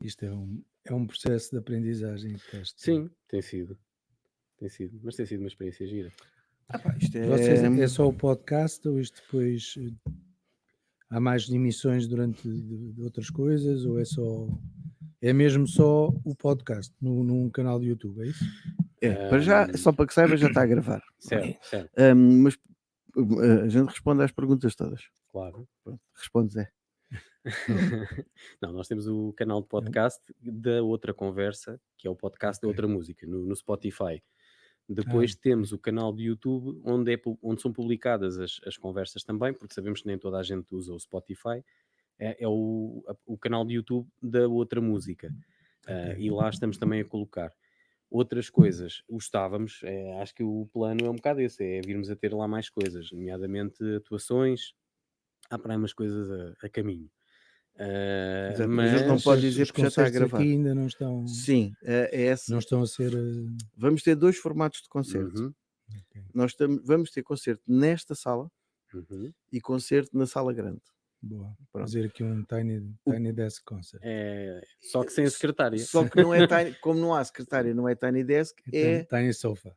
Isto é um processo de aprendizagem e teste. Sim, tem sido. Mas tem sido uma experiência gira. Isto Vocês é só o podcast ou isto depois há mais emissões durante de outras coisas ou é mesmo só o podcast num canal de YouTube, é isso? Para já, só para que saiba, já está a gravar. Certo. Mas a gente responde às perguntas todas. Claro. Pronto, responde Zé. Não, nós temos o canal de podcast da Outra Conversa, que é o podcast da Outra Música, no Spotify. Depois temos o canal de YouTube, onde são publicadas as conversas também, porque sabemos que nem toda a gente usa o Spotify. É o canal de YouTube da Outra Música. E lá estamos também a colocar outras coisas. Gostávamos, acho que o plano é um bocado esse, é virmos a ter lá mais coisas, nomeadamente atuações. Há para aí umas coisas a caminho. Exato, mas a gente não pode dizer os porque já está a concertos gravar. aqui ainda não estão. Sim, Não estão a ser. Vamos ter 2 formatos de concerto. Uhum. Vamos ter concerto nesta sala Uhum. e concerto na sala grande. Boa. Pronto. Fazer aqui um Tiny Desk Concert. Só que sem a secretária. Só que não é tiny, como não há secretária, não é Tiny Desk, é Tiny Sofa.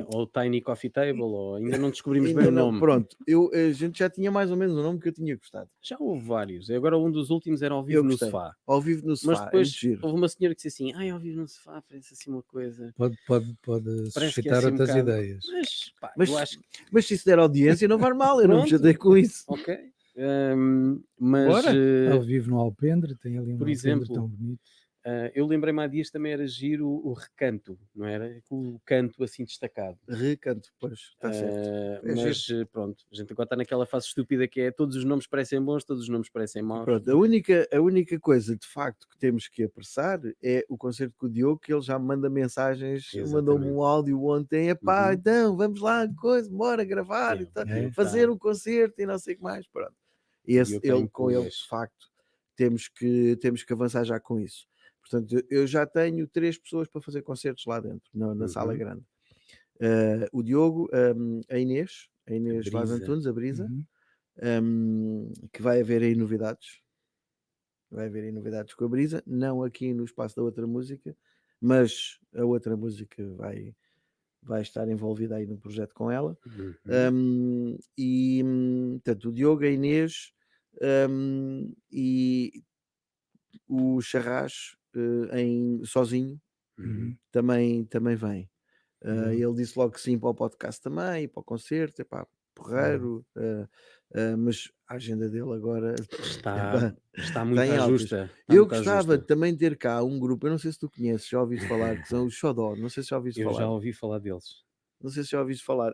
Ou Tiny Coffee Table, ou ainda não descobrimos bem ainda o não. nome. Pronto, a gente já tinha mais ou menos o nome que eu tinha gostado. Já houve vários. Agora um dos últimos era ao vivo Eu no gostei. sofá. Ao vivo no sofá, Mas depois muito giro. houve uma senhora que disse assim: ao vivo no sofá parece assim uma coisa. Pode Parece que é suscitar assim um outras bocado- ideias. Mas, pá, Mas- eu acho que. Mas se isso der audiência, não faz mal, eu não me Pronto. chatei com isso. Ok. Mas, Bora. Ao vivo no Alpendre, tem ali um por Alpendre exemplo, tão bonito. eu lembrei-me há dias também era giro o recanto, não era? O canto assim destacado. Recanto, pois, está certo. Mas pronto, a gente agora está naquela fase estúpida que é todos os nomes parecem bons, todos os nomes parecem maus. Pronto, a única coisa de facto que temos que apressar é o concerto com o Diogo, que ele já me manda mensagens, mandou-me um áudio ontem, então vamos lá, bora gravar, fazer um concerto e não sei o que mais, pronto. E com ele de facto temos que avançar já com isso. Portanto, eu já tenho 3 pessoas para fazer concertos lá dentro, na sala grande. O Diogo, a Inês Vaz Antunes, a Brisa, que vai haver aí novidades. Vai haver aí novidades com a Brisa, não aqui no espaço da Outra Música, mas a Outra Música vai estar envolvida aí no projeto com ela. Portanto, o Diogo, a Inês e o Charras sozinho também vem. Ele disse logo que sim para o podcast também, para o concerto, porreiro, mas a agenda dele agora está muito justa. Eu gostava também de ter cá um grupo, eu não sei se tu conheces, já ouviste falar, que são os Xodó, não sei se já ouviste falar. Eu já ouvi falar deles. Não sei se já ouviste falar.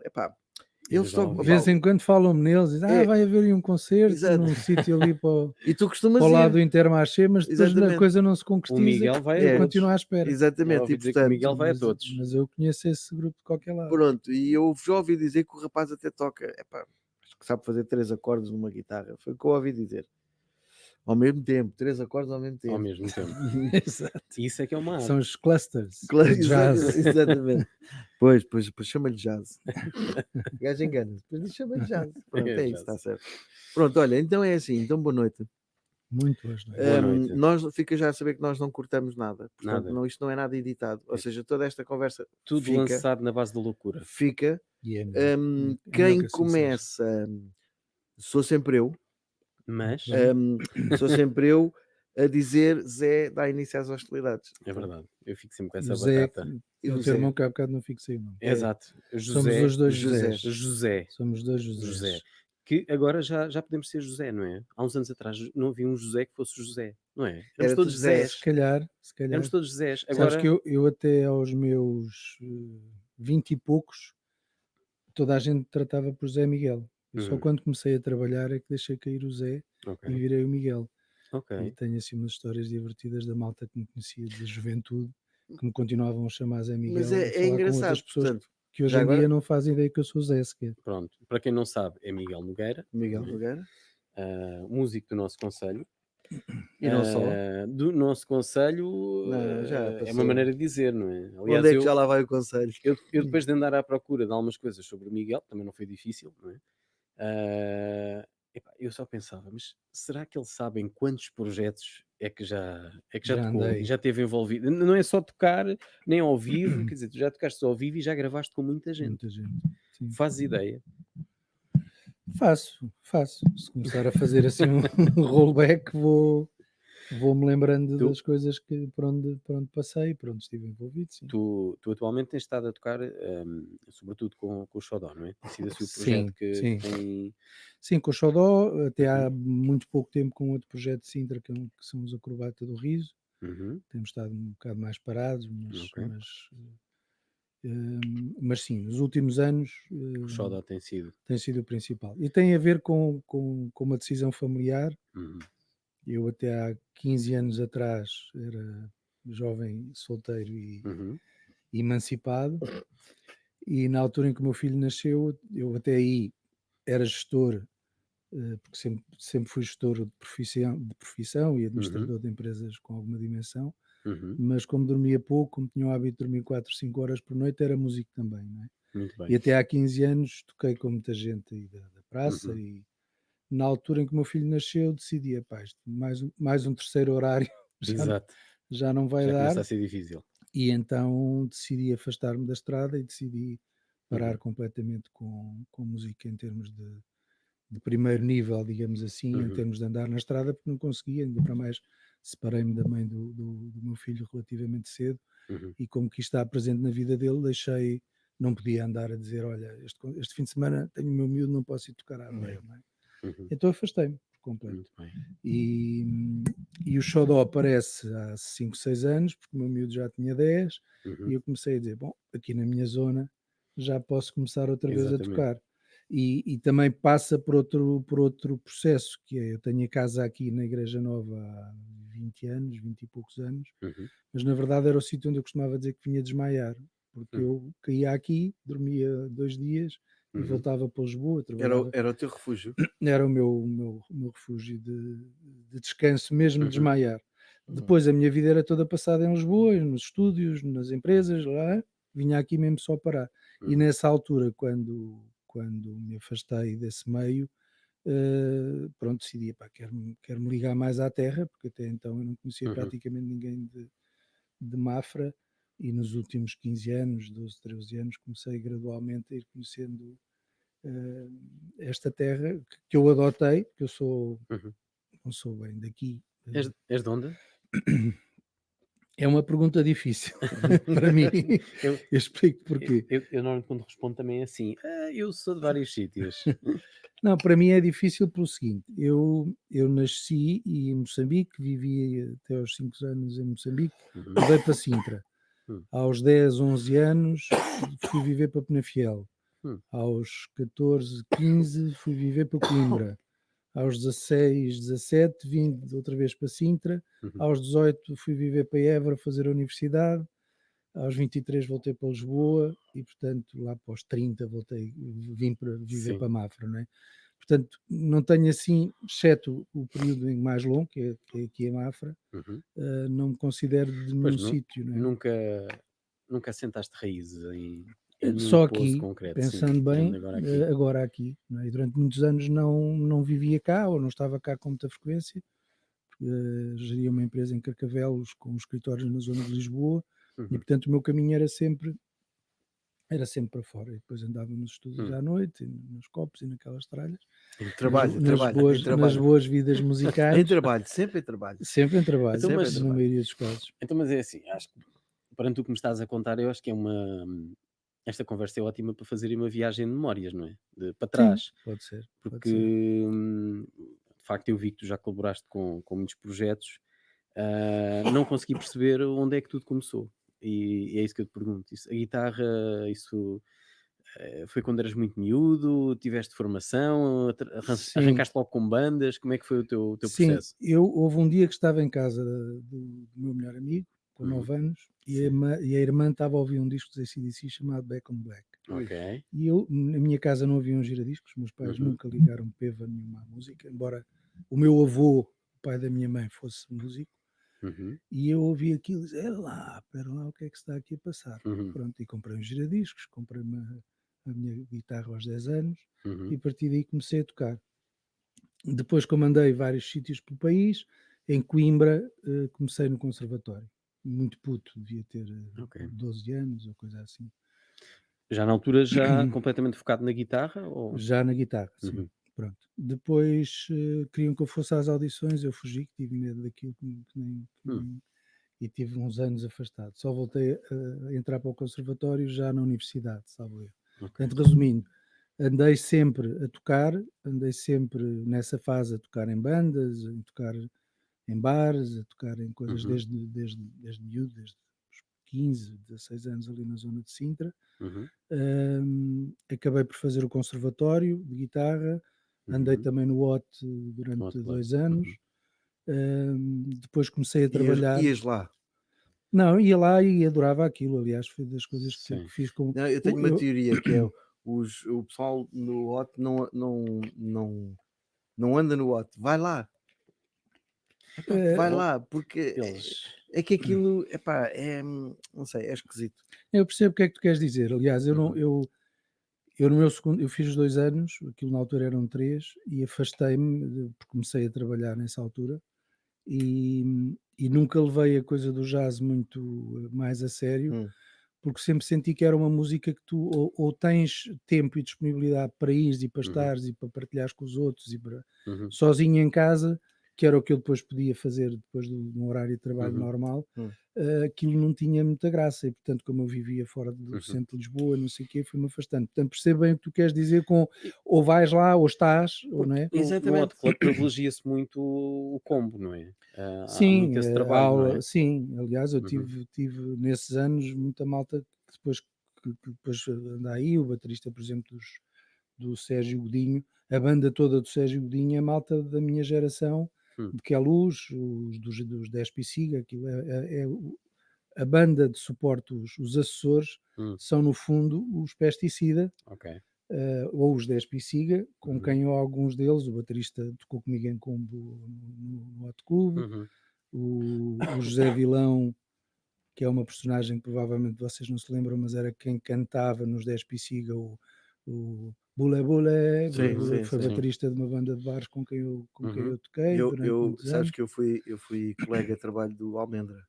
Eles de vez em quando falam-me neles, dizem, vai haver aí um concerto num sítio ali para e tu costumas para o lado do Intermarché, mas depois a coisa não se concretiza. O Miguel vai a continua à espera. Exatamente, e portanto, o Miguel vai a todos. Mas eu conheço esse grupo de qualquer lado. Pronto, e eu já ouvi dizer que o rapaz até toca, acho que sabe fazer 3 acordes numa guitarra, foi o que eu ouvi dizer. Ao mesmo tempo, 3 acordes ao mesmo tempo. Ao mesmo tempo. Exato. Isso é que é uma arte. São os clusters. Jazz. Exatamente. Pois chama-lhe jazz. O gajo engana. Depois chama-lhe jazz. Pronto, é isso, está certo. Pronto, olha, então é assim. Então boa noite. Muito boa noite. Boa noite. Nós fica já a saber que nós não cortamos nada. Portanto, isto não é nada editado. Ou seja, toda esta conversa tudo lançado na base da loucura. Fica. Quem começa sou sempre eu. Mas sou sempre eu a dizer Zé dá início às hostilidades. É verdade, eu fico sempre com essa Zé, batata. O teu irmão que há bocado não fixei o nome. Exato. Somos os dois José. Somos dois José. Que agora já podemos ser José, não é? Há uns anos atrás não havia um José que fosse José, não é? Éramos todos Josés. Se calhar. Éramos todos Josés. Agora... Sabes que eu até aos meus 20 e poucos, toda a gente tratava por Zé Miguel. Eu só quando comecei a trabalhar é que deixei cair o Zé e virei o Miguel. E tenho assim umas histórias divertidas da malta que me conhecia de juventude, que me continuavam a chamar Zé Miguel. Mas é engraçado, com outras pessoas que hoje em dia não fazem ideia que eu sou Zé sequer. Pronto, para quem não sabe, é Miguel Nogueira. Músico do nosso concelho. E não só. Do nosso concelho é uma maneira de dizer, não é? Aliás, onde é que já lá vai o concelho? Eu depois de andar à procura de algumas coisas sobre o Miguel, também não foi difícil, não é? Eu só pensava, mas será que ele sabe em quantos projetos já Já tocou e andei. já esteve envolvido. Não é só tocar, nem ao vivo, quer dizer, tu já tocaste ao vivo e já gravaste com muita gente. Muita gente. Sim. Fazes ideia? Faço. Se começar a fazer assim um rollback, vou-me lembrando Tu? das coisas que por onde passei, por onde estive envolvido, sim. Tu atualmente tens estado a tocar, sobretudo com o Xodó, não é? Tem sido assim o projeto Sim, que sim. tem. Sim, com o Xodó, até há Uhum, muito pouco tempo com outro projeto de Sintra, que são os Acrobata do Riso. uhum, Temos estado um bocado mais parados, ok. mas sim, nos últimos anos O Xodó tem sido. tem sido o principal. E tem a ver com uma decisão familiar. Uhum, Eu até há 15 anos atrás era jovem, solteiro e uhum, emancipado, e na altura em que o meu filho nasceu, eu até aí era gestor, porque sempre fui gestor de profissão e uhum, administrador de empresas com alguma dimensão, uhum. mas como dormia pouco, como tinha o hábito de dormir 4, 5 horas por noite, era músico também, não é? Muito bem. E até há 15 anos toquei com muita gente aí da praça, Uhum, e na altura em que o meu filho nasceu decidi, epá, isto mais um terceiro horário já, exato. já não vai Já dar, começa a ser difícil. e então decidi afastar-me da estrada e decidi parar Uhum, completamente com música em termos de primeiro nível, digamos assim, em uhum, termos de andar na estrada, porque não conseguia, ainda para mais separei-me da mãe do meu filho relativamente cedo, uhum, e como que isto está presente na vida dele, não podia andar a dizer, olha, este fim de semana tenho o meu miúdo, não posso ir tocar à adega, não é? uhum. Então afastei-me por completo. Muito bem. E, e o Xodó aparece há 5, 6 anos, porque o meu miúdo já tinha 10, e Uhum, eu comecei a dizer, bom, aqui na minha zona já posso começar outra vez a exatamente. tocar. E também passa por outro processo, que é, eu tenho a casa aqui na Igreja Nova há 20 anos, 20 e poucos anos, Uhum, mas na verdade era o sítio onde eu costumava dizer que vinha desmaiar, porque uhum, eu caía aqui, dormia 2 dias e uhum. voltava para Lisboa, Era, trabalhava, era o teu refúgio? era o meu refúgio de descanso, mesmo Uhum, desmaiar. Hum. Depois a minha vida era toda passada em Lisboa, nos estúdios, nas empresas, lá, vinha aqui mesmo só parar. E uhum, nessa altura, quando me afastei desse meio, pronto, decidi, pá, quero-me ligar mais à terra, porque até então eu não conhecia uhum, praticamente ninguém de Mafra, e nos últimos 15 anos, 12, 13 anos, comecei gradualmente a ir conhecendo eh, esta terra que eu adotei, que uhum. não sou bem daqui. És de onde? É uma pergunta difícil para mim. Eu, Eu explico porquê. eu normalmente quando respondo também é assim, eu sou de vários sítios. Não, para mim é difícil pelo seguinte: eu nasci em Moçambique, vivi até aos 5 anos em Moçambique, Uhum, mudei para Sintra. hum, Aos 10, 11 anos fui viver para Penafiel. hum, Aos 14, 15 fui viver para Coimbra. Aos 16, 17 vim outra vez para Sintra. uhum, Aos 18 fui viver para Évora fazer a universidade. Aos 23 voltei para Lisboa e, portanto, lá para os 30 vim para viver sim. para Mafra, não é? Portanto, não tenho assim, exceto o período mais longo, que é aqui em Mafra, Uhum. não me considero de Pois nenhum sítio, não é? nunca, nunca assentaste raízes em nenhum Só poço aqui, concreto, sim, pensando tirando bem, agora aqui. agora aqui, não é? E durante muitos anos não vivia cá, ou não estava cá com muita frequência. Geria uma empresa em Carcavelos com escritórios na zona de Lisboa, e Uhum, portanto o meu caminho era sempre para fora, e depois andava nos estúdios hum. à noite, nos copos e naquelas tralhas, nas, Trabalho, nas trabalho, em boas, nas trabalho. boas vidas Em musicais, trabalho, sempre em trabalho. sempre em trabalho, Então, Sempre em mas, na trabalho. maioria dos casos. então, mas é assim, acho que perante o que me estás a contar, eu acho que esta conversa é ótima para fazer uma viagem de memórias, não é? Para Sim, trás, pode ser, pode porque ser. de facto eu vi que tu já colaboraste com muitos projetos, não consegui perceber onde é que tudo começou. E é isso que eu te pergunto. A guitarra, isso foi quando eras muito miúdo? Tiveste formação? Sim, Arrancaste logo com bandas? Como é que foi o teu sim, processo? houve um dia que estava em casa do meu melhor amigo, com Uhum, 9 anos, sim, e a irmã estava a ouvir um disco de AC/DC chamado Back on Black. Ui. ok. E eu, na minha casa não havia um giradiscos, meus pais Uhum, nunca ligaram peva nenhuma à música, embora o meu avô, o pai da minha mãe, fosse músico, uhum, e eu ouvi aquilo e dizia, espera lá, o que é que se está aqui a passar? uhum, Pronto, e comprei um giradiscos, comprei a minha guitarra aos 10 anos, e uhum, a partir daí comecei a tocar. Depois, como andei vários sítios pelo país, em Coimbra, comecei no conservatório. Muito puto, devia ter 12 anos ou coisa assim. Já na altura, já completamente focado na guitarra? Ou... Já na guitarra, sim. Pronto. Depois queriam que eu fosse às audições, eu fugi, que tive medo daquilo e tive uns anos afastado. Só voltei a entrar para o conservatório já na universidade, salvo eu. Portanto, resumindo, andei sempre a tocar, andei sempre nessa fase a tocar em bandas, a tocar em bares, a tocar em coisas desde miúdo, desde os 15, 16 anos ali na zona de Sintra. Acabei por fazer o conservatório de guitarra, andei também no OT durante 2 anos. Depois comecei a trabalhar. Ias lá? Não, ia lá e adorava aquilo. Aliás, foi das coisas que fiz com. Não, eu tenho uma teoria que é o pessoal no OT não anda no OT, vai lá. Vai lá, porque é que aquilo não sei, é esquisito. Eu percebo o que é que tu queres dizer. Aliás, eu no meu segundo, eu fiz 2 anos, aquilo na altura eram 3, e afastei-me, porque comecei a trabalhar nessa altura, e nunca levei a coisa do jazz muito mais a sério, porque sempre senti que era uma música que tu ou tens tempo e disponibilidade para ires e para estares e para partilhares com os outros e para sozinho em casa, que era o que eu depois podia fazer depois do horário de trabalho normal, aquilo não tinha muita graça e, portanto, como eu vivia fora do centro de Lisboa, não sei o quê, fui-me afastando. Portanto, percebo bem o que tu queres dizer com ou vais lá ou estás, ou não é? No Hot Club privilegia-se muito o combo, não é? Sim, há muito esse trabalho, não é? sim, aliás, eu tive nesses anos muita malta que depois anda aí, o baterista, por exemplo, do Sérgio Godinho, a banda toda do Sérgio Godinho é malta da minha geração, de que é Luz, dos 10 Pisiga, aquilo a banda de suporte, os assessores, são no fundo os Pesticida, ou os 10 Pisiga, com quem alguns deles, o baterista tocou comigo em combo no Hot Club, o José Vilão, que é uma personagem que provavelmente vocês não se lembram, mas era quem cantava nos 10 Pisiga, o Bule Bule, foi baterista de uma banda de bares com quem eu toquei durante muitos sabes anos. que eu fui colega de trabalho do Almendra.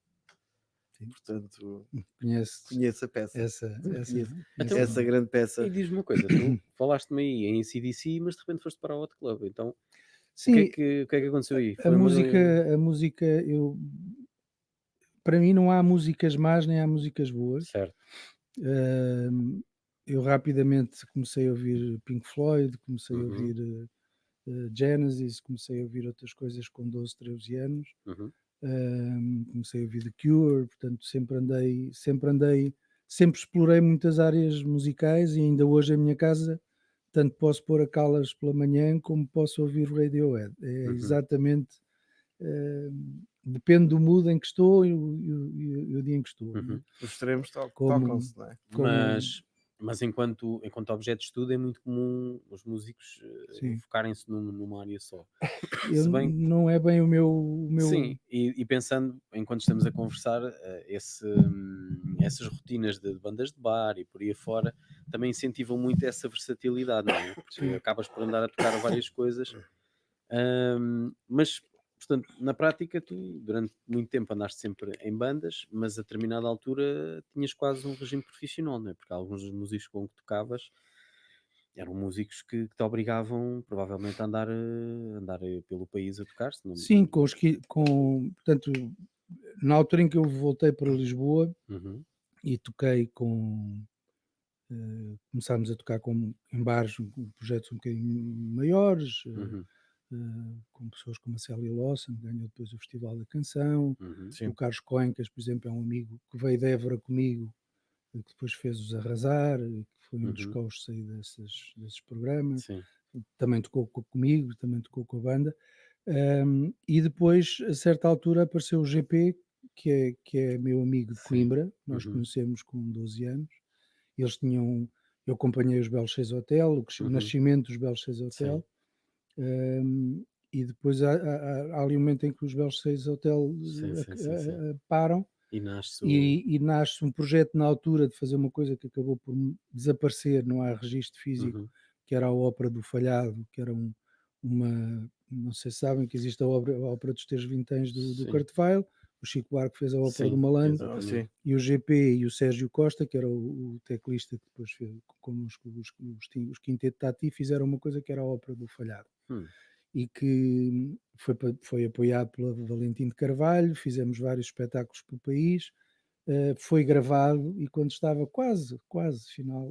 Sim. Portanto, conheço a peça. Essa grande peça. E diz-me uma coisa, tu falaste-me aí em AC/DC, mas de repente foste para o Hot Club, então sim, o que é que aconteceu aí? A música, para mim não há músicas más nem há músicas boas. Certo. Eu rapidamente comecei a ouvir Pink Floyd, comecei a ouvir Genesis, comecei a ouvir outras coisas com 12, 13 anos. Comecei a ouvir The Cure, portanto sempre explorei muitas áreas musicais e ainda hoje em minha casa tanto posso pôr a Calas pela manhã como posso ouvir Radiohead. É exatamente, depende do mood em que estou e o dia em que estou. Né? Os extremos tocam-se, não é? Mas enquanto objeto de estudo é muito comum os músicos focarem-se numa área só. Não é bem o meu... Sim, e pensando, enquanto estamos a conversar, essas rotinas de bandas de bar e por aí afora também incentivam muito essa versatilidade, não é? Porque acabas por andar a tocar várias coisas. Mas, portanto, na prática tu durante muito tempo andaste sempre em bandas, mas a determinada altura tinhas quase um regime profissional, não é? Porque alguns dos músicos com que tocavas eram músicos que te obrigavam provavelmente a andar pelo país a tocar. Sim, portanto, na altura em que eu voltei para Lisboa e toquei começámos a tocar em bares, com projetos um bocadinho maiores, com pessoas como a Célia Lawson, que ganhou depois o Festival da Canção, o Carlos Coencas, por exemplo, é um amigo que veio de Évora comigo, que depois fez-os Arrasar, que foi um dos coaches aí desses programas. Sim. Também tocou comigo, também tocou com a banda. E depois, a certa altura, apareceu o GP, que é meu amigo de Coimbra, nós conhecemos com 12 anos. Eles eu acompanhei os Belos Seis Hotel, o nascimento dos Belos Seis Hotel. E depois há ali um momento em que os Belos Seis Hotel param. E nasce um projeto na altura de fazer uma coisa que acabou por desaparecer, não há registro físico, que era a Ópera do Falhado, que era uma não sei se sabem que existe a ópera dos Teus Vinténs do Kurt Weill, o Chico Buarque fez a ópera do Malandro, e o GP e o Sérgio Costa, que era o teclista que depois fez, como os Quinteto Tati, fizeram uma coisa que era a ópera do Falhado. E que foi apoiado pela Valentim de Carvalho, fizemos vários espetáculos pelo país, foi gravado e quando estava quase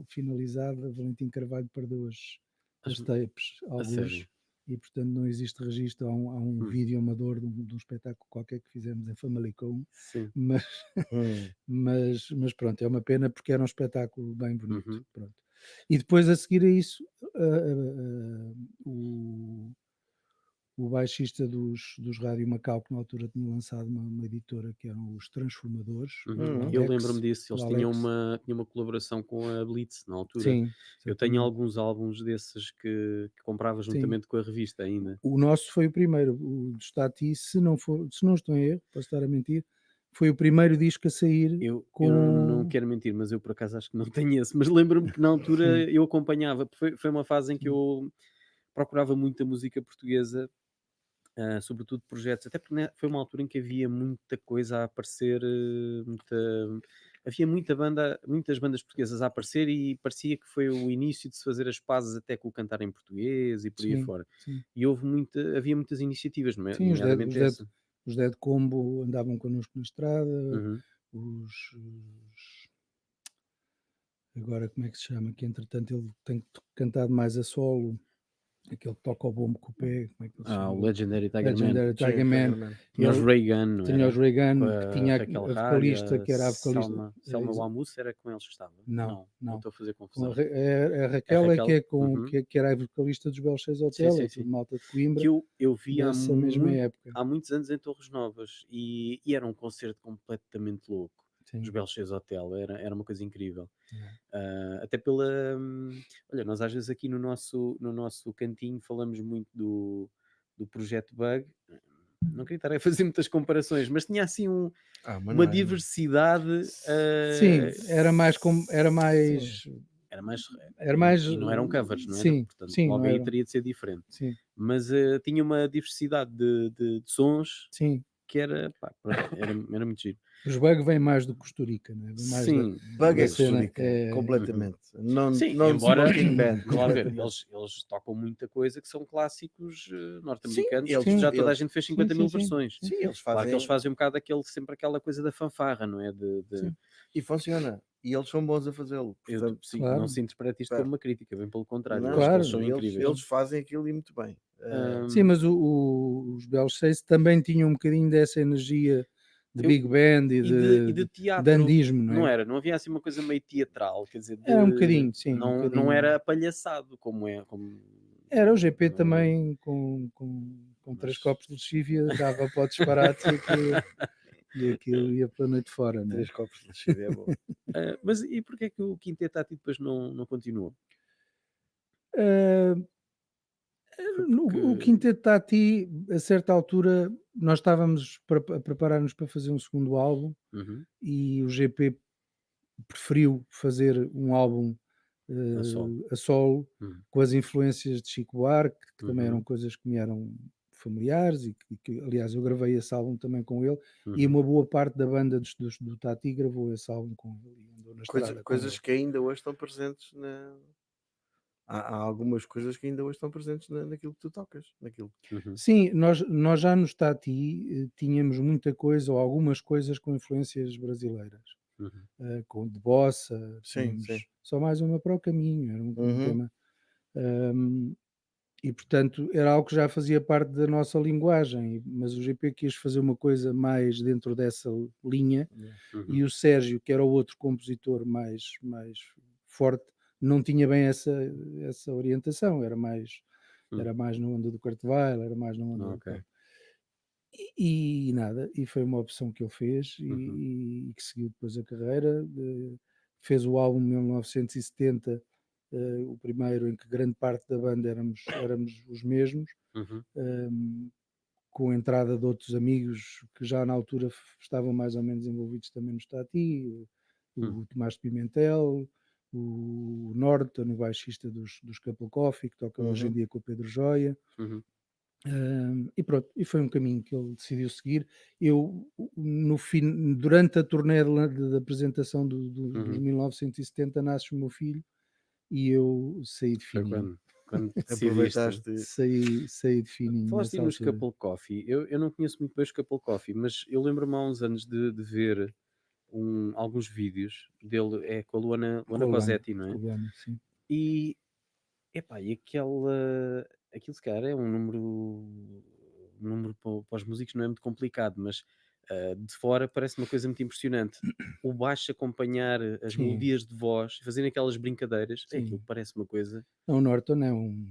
finalizado, a Valentim Carvalho perdeu as tapes, alguns, e portanto não existe registro. Há um vídeo amador de um espetáculo qualquer que fizemos em Famalicão, mas pronto, é uma pena porque era um espetáculo bem bonito. Pronto. E depois a seguir a isso, o baixista dos Rádio Macau, que na altura tinha lançado uma editora que eram os Transformadores. Eu lembro-me disso, eles tinham uma colaboração com a Blitz na altura. Sim, eu tenho alguns álbuns desses que comprava juntamente com a revista ainda. O nosso foi o primeiro, o do Stati, se não estou em erro, posso estar a mentir, foi o primeiro disco a sair. Eu não quero mentir, mas eu por acaso acho que não tenho esse, mas lembro-me que na altura eu acompanhava, foi uma fase em que eu procurava muita música portuguesa, sobretudo projetos, até porque foi uma altura em que havia muita coisa a aparecer, havia muitas bandas portuguesas a aparecer e parecia que foi o início de se fazer as pazes até com o cantar em português e por aí fora. E havia muitas iniciativas, nomeadamente essa. Os Dead Combo andavam connosco na estrada, agora como é que se chama? Que entretanto ele tem cantado mais a solo. Aquele que toca o bombo com o pé, como é que ele se chama? O Legendary Tiger Man. Tinha os Reagan, não tinha os Reagan, que tinha a vocalista, que era a vocalista. Selma Wamus era com eles que estava? Não estou a fazer confusão. A Raquel é que é que era a vocalista dos Belos Seis Hotel, sim. Malta de Coimbra. Que eu vi mesma época. Há muitos anos em Torres Novas e era um concerto completamente louco. Os Belos Seis Hotel, era uma coisa incrível. Até pela... olha, nós às vezes aqui no nosso cantinho falamos muito do Projeto Bug. Não queria estar a fazer muitas comparações, mas tinha assim uma diversidade. Sim, era mais... E não eram covers, não era? Sim, portanto, sim, logo aí teria de ser diferente. Sim. Mas tinha uma diversidade de sons que era muito giro. Os Bug vêm mais do Costa Rica, não é? Sim, Bug é Costa Rica, completamente. Não embora, claro, eles tocam muita coisa que são clássicos norte-americanos, já toda a gente fez 50 mil versões. Sim, eles fazem... Claro que eles fazem um bocado sempre aquela coisa da fanfarra, não é? E funciona. E eles são bons a fazê-lo. Portanto, claro. Não se interpreta isto como uma crítica, bem pelo contrário. Claro, eles são incríveis. Eles fazem aquilo e muito bem. Sim, mas os Belos Seis também tinham um bocadinho dessa energia de Big Band e de teatro, dandismo, não é? Não era? Não havia assim uma coisa meio teatral, quer dizer... Era um bocadinho, sim. Não era palhaçado, como é... Era o GP também, com 3 copos de lexívia, dava para o disparate e aquilo ia pela noite fora, não é? 3 copos de lexívia é bom. Mas e porquê é que o Quinteto Tati depois não continuou? O Quinteto Tati, a certa altura, nós estávamos a preparar-nos para fazer um segundo álbum e o GP preferiu fazer um álbum a solo com as influências de Chico Buarque, que também eram coisas que me eram familiares e que aliás eu gravei esse álbum também com ele e uma boa parte da banda do Tati gravou esse álbum com ele e andou na estrada coisas que ainda hoje estão presentes há algumas coisas que ainda hoje estão presentes naquilo que tu tocas. Sim, nós já no Tati tínhamos muita coisa ou algumas coisas com influências brasileiras. Com de bossa, sim. Só mais uma para o caminho, era um tema. E portanto era algo que já fazia parte da nossa linguagem, mas o GP quis fazer uma coisa mais dentro dessa linha e o Sérgio, que era o outro compositor mais forte, não tinha bem essa orientação, era mais na onda do Kurt Weill, era mais na onda e nada, e foi uma opção que ele fez e que seguiu depois a carreira, fez o álbum em 1970, o primeiro em que grande parte da banda éramos os mesmos, com a entrada de outros amigos que já na altura estavam mais ou menos envolvidos também no Stati, o Tomás de Pimentel, o Norton, o baixista dos Couple Coffee, que toca hoje em dia com o Pedro Joia. E pronto, e foi um caminho que ele decidiu seguir. Eu, durante a turnê de apresentação dos 1970, nasce o meu filho e eu saí de Foi fininho. quando decidiste. Aproveitaste. Saí de fininho Falaste aí nessa nos altura. Couple Coffee. Eu não conheço muito bem os Couple Coffee, mas eu lembro-me há uns anos de ver alguns vídeos dele, é com a Luana Com a Luana, Cossetti, não com é? a Luana, sim. E, epá, e aquilo se calhar é um número para os músicos não é muito complicado, mas de fora parece uma coisa muito impressionante. O baixo acompanhar as Sim, melodias de voz, fazendo aquelas brincadeiras, aquilo sim. parece uma coisa. Não, o Norton é um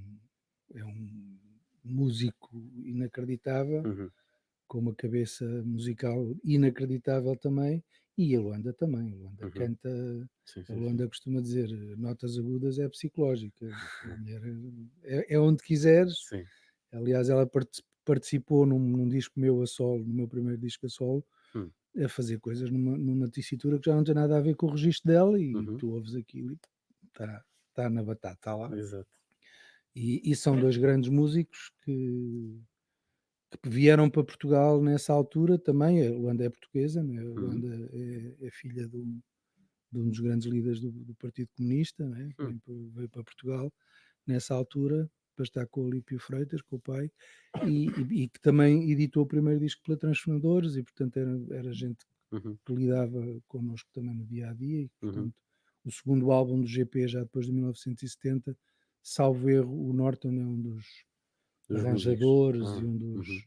músico inacreditável, Uhum, com uma cabeça musical inacreditável também, e a Luanda também. A Luanda uhum. canta, Sim, a sim, sim. Luanda costuma dizer notas agudas é psicológica. A mulher é onde quiseres. Sim. Aliás, ela participou num disco meu a solo, no meu primeiro disco a solo, Hum, a fazer coisas numa tessitura que já não tem nada a ver com o registro dela, e uhum, tu ouves aquilo e está na batata, está lá. exato. E são dois grandes músicos que vieram para Portugal nessa altura também. A Luanda é portuguesa, né? A Uhum, Luanda é filha de um dos grandes líderes do Partido Comunista, né? hum, Veio para Portugal nessa altura para estar com o Olímpio Freitas, com o pai, e que também editou o primeiro disco pela Transformadores, e portanto era gente uhum, que lidava connosco também no dia a dia, e uhum. portanto o segundo álbum do GP, já depois de 1970, salvo erro, o Norton é um dos Dos músicos. arranjadores e Uhum,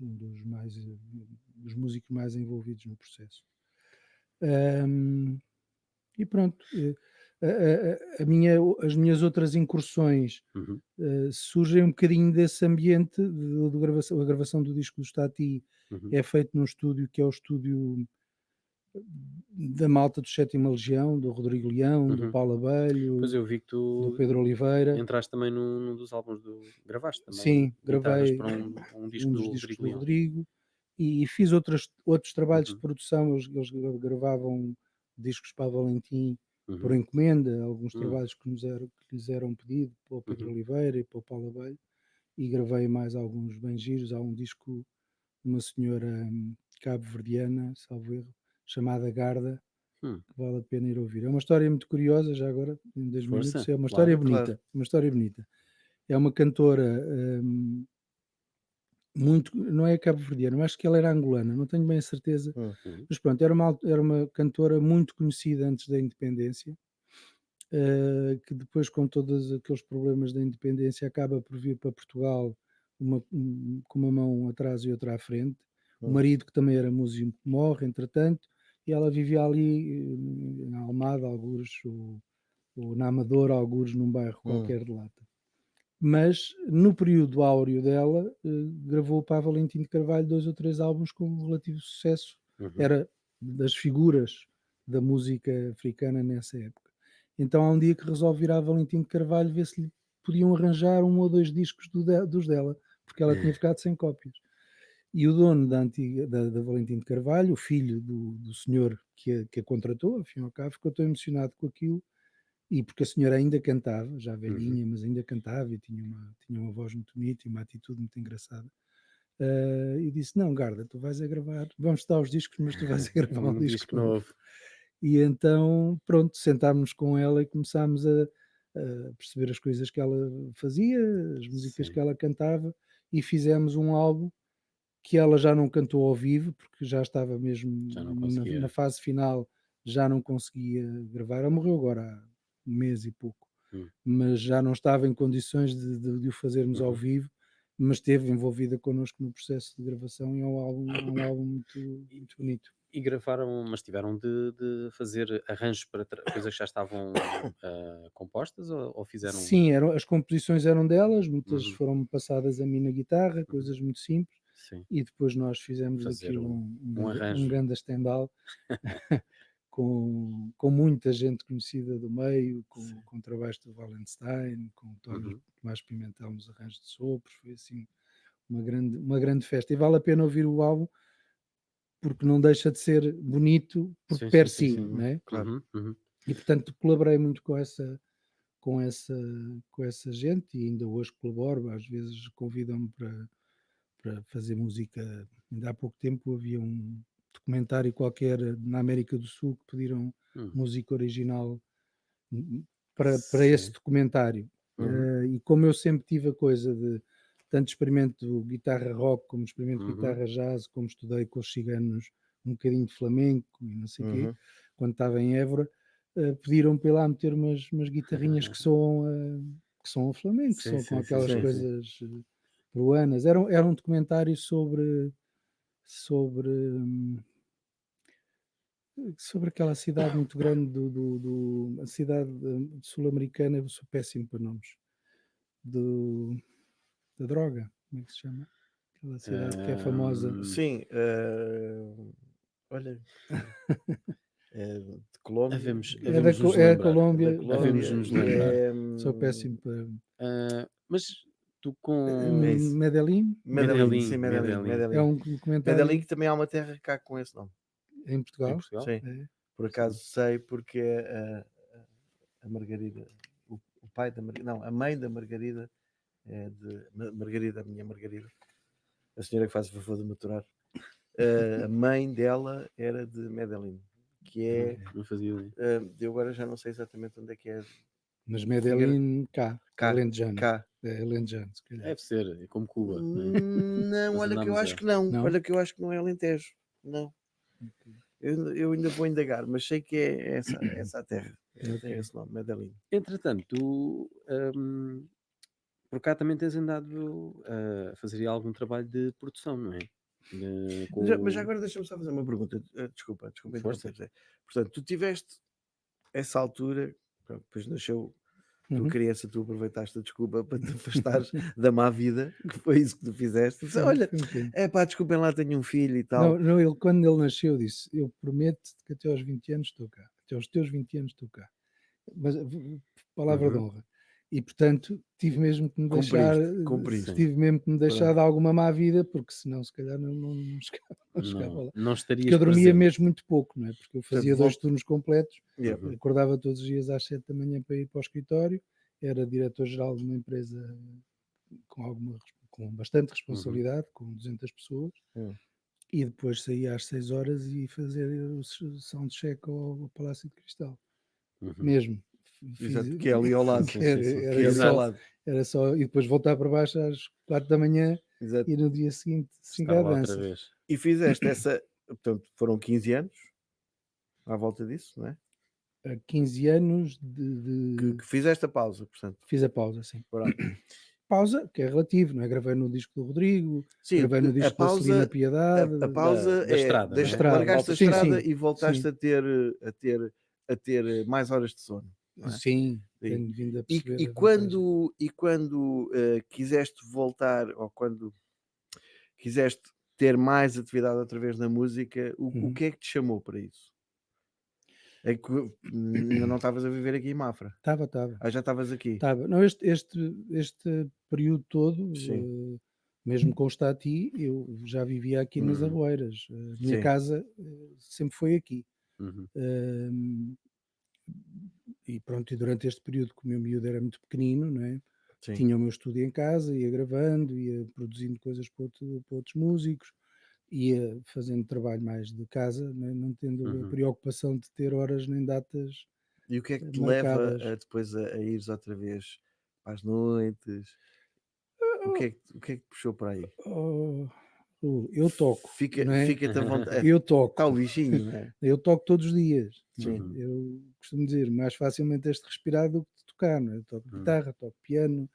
dos músicos mais envolvidos no processo. Um, e pronto, as minhas outras incursões uhum, surgem um bocadinho desse ambiente de gravação. A gravação do disco do Stati uhum. é feito num estúdio que é o estúdio da malta do Sétima Legião, do Rodrigo Leão, do Uhum. Paulo Pois Abelho, eu vi que do tu Pedro Oliveira. entraste também num dos álbuns gravaste também Sim, guitarras gravei para um disco um dos do discos Rodrigo do Leão. Rodrigo e fiz outros trabalhos de Uhum, produção. Eles gravavam discos para a Valentim por uhum, encomenda, alguns hum, trabalhos que lhes eram pedido para o Pedro uhum, Oliveira e para o Paulo Abelho, e gravei mais alguns bem giros. Há um disco de uma senhora cabo-verdiana, salvo erro, chamada Garda, hum. que vale a pena ir ouvir. É uma história muito curiosa, já agora, em 2 minutos. Força, É uma história claro. Claro. bonita, uma história bonita. É uma cantora muito, não é cabo-verdiana, eu acho que ela era angolana, não tenho bem a certeza, Hum. Uhum, mas pronto, era uma cantora muito conhecida antes da independência, que depois, com todos aqueles problemas da independência, acaba por vir para Portugal com uma mão atrás e outra à frente. O Hum. marido, que também era músico, morre, entretanto, e ela vivia ali em Almada, algures, ou na Amadora, algures, num bairro Hum. qualquer de Lata. Mas no período áureo dela, gravou para a Valentim de Carvalho 2 ou 3 álbuns com relativo sucesso. uhum, Era das figuras da música africana nessa época. Então há um dia que resolve ir à Valentim de Carvalho ver se lhe podiam arranjar 1 ou 2 discos dos dela, porque ela tinha ficado sem cópias. E o dono da Valentim de Carvalho, o filho do senhor que a contratou, ao fim e ao cabo, ficou tão emocionado com aquilo, e porque a senhora ainda cantava, já uhum, velhinha, mas ainda cantava, e tinha uma voz muito bonita e uma atitude muito engraçada. E disse: Não, Garda, tu vais a gravar, vamos estar os discos, mas tu vais a gravar um Um disco disco novo. novo. E então, pronto, sentámos com ela e começámos a perceber as coisas que ela fazia, as músicas Sim, que ela cantava, e fizemos um álbum que ela já não cantou ao vivo, porque já estava mesmo já não na conseguia. fase final, já não conseguia gravar. Ela morreu agora há 1 mês e pouco, Hum, mas já não estava em condições de o fazermos ao uhum. vivo, mas esteve envolvida connosco no processo de gravação, e é um álbum muito, E, muito bonito. e gravaram, mas tiveram de fazer arranjos para coisas que já estavam compostas ou fizeram. Sim, as composições eram delas, muitas Uhum, foram passadas a mim na guitarra, uhum, coisas muito simples, sim, e depois nós fizemos fazer daquilo um um arranjo. grande estendal com muita gente conhecida do meio, Sim. com trabalhos do Wallenstein, com o Uhum, Tomás Pimentel nos arranjos de sopros. Foi assim uma grande festa. E vale a pena ouvir o álbum, porque não deixa de ser bonito por sim, sim, per sim, si, sim. né? Claro. Uhum, uhum, E portanto colaborei muito com essa, com essa gente, e ainda hoje colaboro. Às vezes convidam-me para fazer música. Ainda há pouco tempo havia um documentário qualquer na América do Sul que pediram música original para esse documentário. E como eu sempre tive a coisa de tanto experimento guitarra rock, como experimento guitarra jazz, como estudei com os ciganos um bocadinho de flamenco e não sei o quê, quando estava em Évora, pediram para ir lá meter umas guitarrinhas que são a flamenco, que são com aquelas coisas peruanas. Era um documentário sobre aquela cidade muito grande a cidade sul-americana. Eu sou péssimo para nomes da droga, como é que se chama? Aquela cidade que é famosa. Sim, olha, de Colômbia. É a Colômbia. Havemos-nos lembrar. Sou péssimo para. Mas tu com Medellín? Sim, Medellín. É um documentário. Medellín, que também há uma terra cá com esse nome. Em Portugal? Sim, É. por acaso sei, porque a Margarida, o pai da Margarida, não, a mãe da Margarida é de Margarida, a minha Margarida, a senhora que faz o favor de maturar. A mãe dela era de Medellín, que é. Não fazia ideia. Eu agora já não sei exatamente onde é que é. Mas Medellín, cá. Alentejano. Cá. É Alentejano, se calhar. Deve ser, é como Cuba. Não, olha que eu acho que não. Não? Olha que eu acho que não é Alentejo. Não. Eu ainda vou indagar, mas sei que é essa a terra. Tem esse nome, Medellín. Entretanto, tu por cá também tens andado a fazer algum trabalho de produção, não é? Mas agora deixa-me só fazer uma pergunta. Desculpa interromper. Portanto, tu tiveste essa altura, depois nasceu tua criança, tu aproveitaste a desculpa para te afastares da má vida, que foi isso que tu fizeste. Disse, olha, desculpem lá, tenho um filho e tal. Não, quando ele nasceu, disse: eu prometo-te que até aos 20 anos estou cá. Até aos teus 20 anos estou cá. Mas, palavra de honra. E, portanto, tive mesmo que me deixar de alguma má vida, porque senão, se calhar, não chegava lá. Não estarias porque eu dormia presente. mesmo muito pouco, não é? Porque eu fazia 2 turnos completos, Yeah. acordava todos os dias às 7 da manhã para ir para o escritório, era diretor-geral de uma empresa com bastante responsabilidade, com 200 pessoas, e depois saía às 6 horas e fazer o soundcheck ao Palácio de Cristal. Mesmo. Exato, que é ali ao lado. Era só, e depois voltar para baixo às 4 da manhã. Exato. E no dia seguinte seguir a dança. E fizeste essa, portanto, foram 15 anos à volta disso, não é? 15 anos de... Que fizeste a pausa, portanto. Fiz a pausa, sim. Pausa, que é relativo, não é? Gravei no disco do Rodrigo, gravei no disco da Celina Piedade. A pausa da estrada, largaste a estrada e voltaste a ter mais horas de sono. É? Sim, tenho vindo a perceber. E quando quiseste voltar, ou quando quiseste ter mais atividade outra vez na música, o que é que te chamou para isso? É que ainda não estavas a viver aqui em Mafra? Estava. Já estavas aqui? Estava. Não, este período todo, mesmo com o Stati, eu já vivia aqui nas Arrueiras. A minha casa sempre foi aqui. E pronto, e durante este período, como o meu miúdo era muito pequenino, não é? Tinha o meu estúdio em casa, ia gravando, ia produzindo coisas para outros músicos, ia fazendo trabalho mais de casa, não tendo a preocupação de ter horas nem datas. E o que é que te leva depois a ires outra vez às noites? O que é que puxou para aí? Eu toco. Fica-te à vontade. Eu toco. Está o bichinho, não é? Eu toco todos os dias. Sim. Eu costumo dizer, mais facilmente és de respirar do que de tocar. Não é? Eu toco guitarra, toco piano,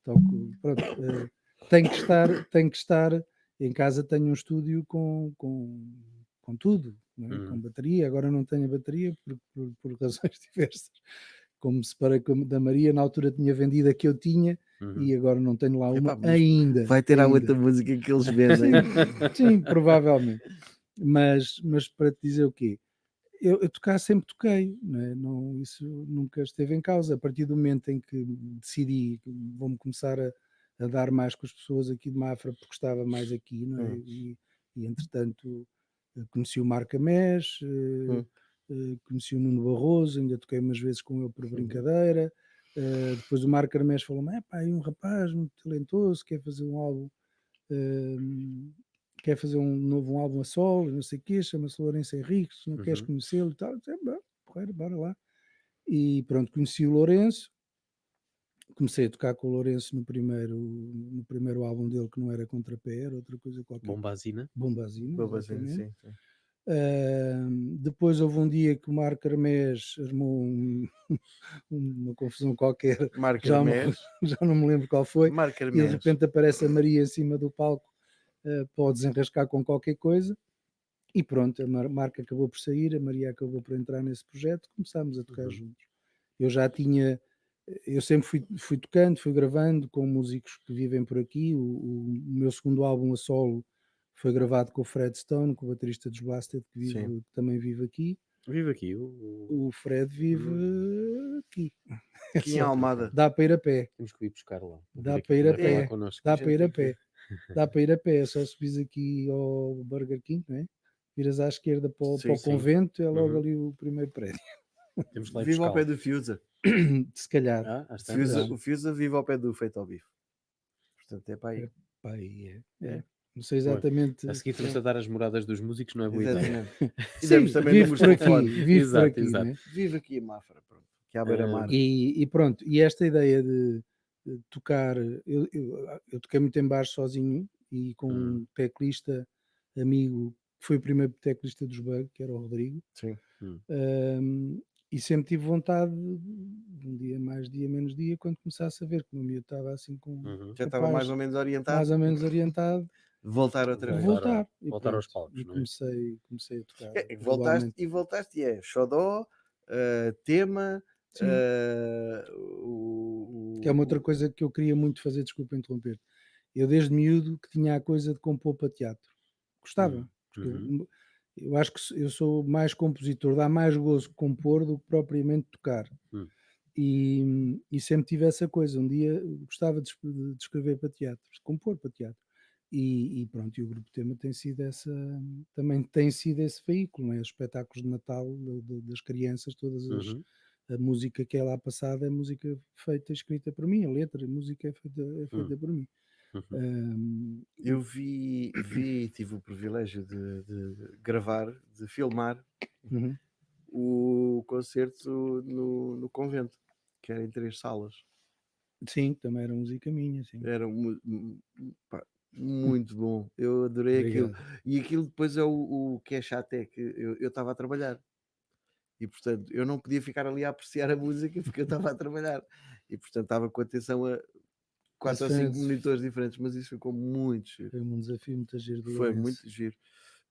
toco. Pronto, tem que estar. Em casa tenho um estúdio com tudo, não é? Com bateria. Agora não tenho a bateria por razões diversas. Como me separei da Maria, na altura tinha vendido a que eu tinha e agora não tenho lá uma ainda. Vai ter a outra música que eles vendem. Sim, provavelmente. Mas para te dizer o quê? Eu tocar sempre toquei, não é? Isso nunca esteve em causa. A partir do momento em que decidi que vou-me começar a dar mais com as pessoas aqui de Mafra, porque estava mais aqui, não é? E entretanto conheci o Marco Amés, conheci o Nuno Barroso, ainda toquei umas vezes com ele por brincadeira. Depois o Marco Amés falou-me: aí um rapaz muito talentoso, quer fazer um álbum quer fazer um álbum a solo, não sei o quê, chama-se Lourenço Henriques, não queres conhecê-lo e tal. Porreiro, bora lá. E pronto, conheci o Lourenço, comecei a tocar com o Lourenço no primeiro álbum dele, que não era Contrapé, era outra coisa qualquer. Bombazina. Bombazina, exatamente. Sim, sim. Depois houve um dia que o Marco Hermés armou uma confusão qualquer, Marco já Hermés. já não me lembro qual foi, Marco e de Hermés. repente aparece a Maria em cima do palco para desenrascar com qualquer coisa, e pronto, a Marco acabou por sair, a Maria acabou por entrar nesse projeto, começámos a tocar juntos. Eu sempre fui tocando, fui gravando com músicos que vivem por aqui. O meu segundo álbum a solo foi gravado com o Fred Stone, com o baterista dos Blasted, que também vive aqui. Vive aqui. O Fred vive aqui. Aqui em Almada. Dá para ir a pé. Temos que ir buscar lá. Dá para ir a pé. Dá gente para ir a tem que- pé. Dá para ir a pé. É só subires aqui ao Burger King, não é? Viras à esquerda para o Sim. convento, é logo ali o primeiro prédio. Temos lá ir Vive ao pé buscá-lo. do Fusa. Se calhar. Às tantas. O Fusa vive ao pé do Feito ao Bife. Portanto, é para aí. Pai, É. Não sei exatamente. A seguir estamos a dar as moradas dos músicos, não é boa ideia. Exatamente. E Sim, demos também vive números por de aqui, telefone. vive Exato, por aqui, exato. né? Vive aqui em Mafra, pronto. Que é à beira-mar. E pronto, e esta ideia de tocar, eu toquei muito em bares sozinho e com um teclista amigo, que foi o primeiro teclista dos Bug, que era o Rodrigo. Sim. E sempre tive vontade de um dia mais, dia menos dia, quando começasse a ver que o meu miúdo estava assim com Já estava mais ou menos orientado. mais ou menos orientado, Voltar outra vez. voltar. E voltar aos pronto, palcos, e não é? comecei a tocar. Voltaste e é Xodó, tema, Sim. Que é uma outra coisa que eu queria muito fazer, desculpa interromper. Eu desde miúdo que tinha a coisa de compor para teatro. Gostava. Porque eu acho que eu sou mais compositor, dá mais gozo compor do que propriamente tocar. E sempre tive essa coisa. Um dia gostava de escrever para teatro, de compor para teatro. E pronto, e o Grupo Tema também tem sido esse veículo, não é? Os espetáculos de Natal das crianças, a música que é lá passada é música feita, escrita por mim, a letra, a música é feita por mim. Eu tive o privilégio de gravar, de filmar o concerto no convento, que era em 3 salas. Sim, também era música minha, sim. Era muito bom. Eu adorei aquilo. E aquilo depois é o que é chato, é que eu estava a trabalhar. E portanto eu não podia ficar ali a apreciar a música porque eu estava a trabalhar. E portanto estava com atenção a 4 ou 5 monitores diferentes, mas isso ficou muito giro. Foi um desafio muito giro do Foi Lourenço. muito giro.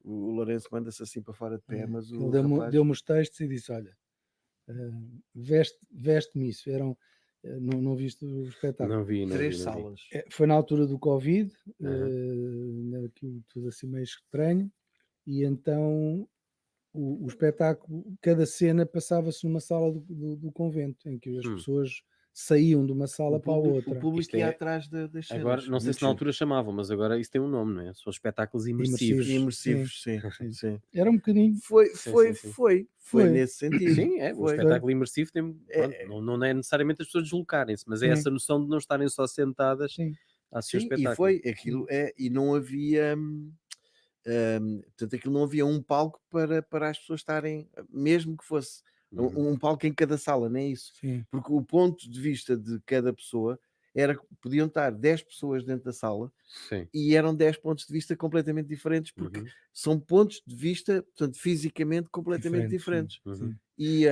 O Lourenço manda-se assim para fora de pé, mas o ele rapaz... deu-me os textos e disse, olha, veste-me isso. Não viste o espetáculo? Não vi. 3 salas. Foi na altura do Covid, aquilo tudo assim meio estranho, e então o espetáculo, cada cena passava-se numa sala do convento, em que as pessoas saíam de uma sala para a outra. O público ia atrás das cenas. Agora, não sei se na altura chamavam, mas agora isso tem um nome, não é? São espetáculos imersivos. Imersivos, sim. Era um bocadinho. Foi nesse sentido. Sim, o espetáculo imersivo tem, pronto, não é necessariamente as pessoas deslocarem-se, mas é essa noção de não estarem só sentadas a assistir o espetáculo. E foi aquilo, e não havia... portanto, aquilo não havia um palco para as pessoas estarem, mesmo que fosse um palco em cada sala, não é isso? Sim. Porque o ponto de vista de cada pessoa era que podiam estar 10 pessoas dentro da sala e eram 10 pontos de vista completamente diferentes, porque são pontos de vista, portanto, fisicamente completamente diferentes. E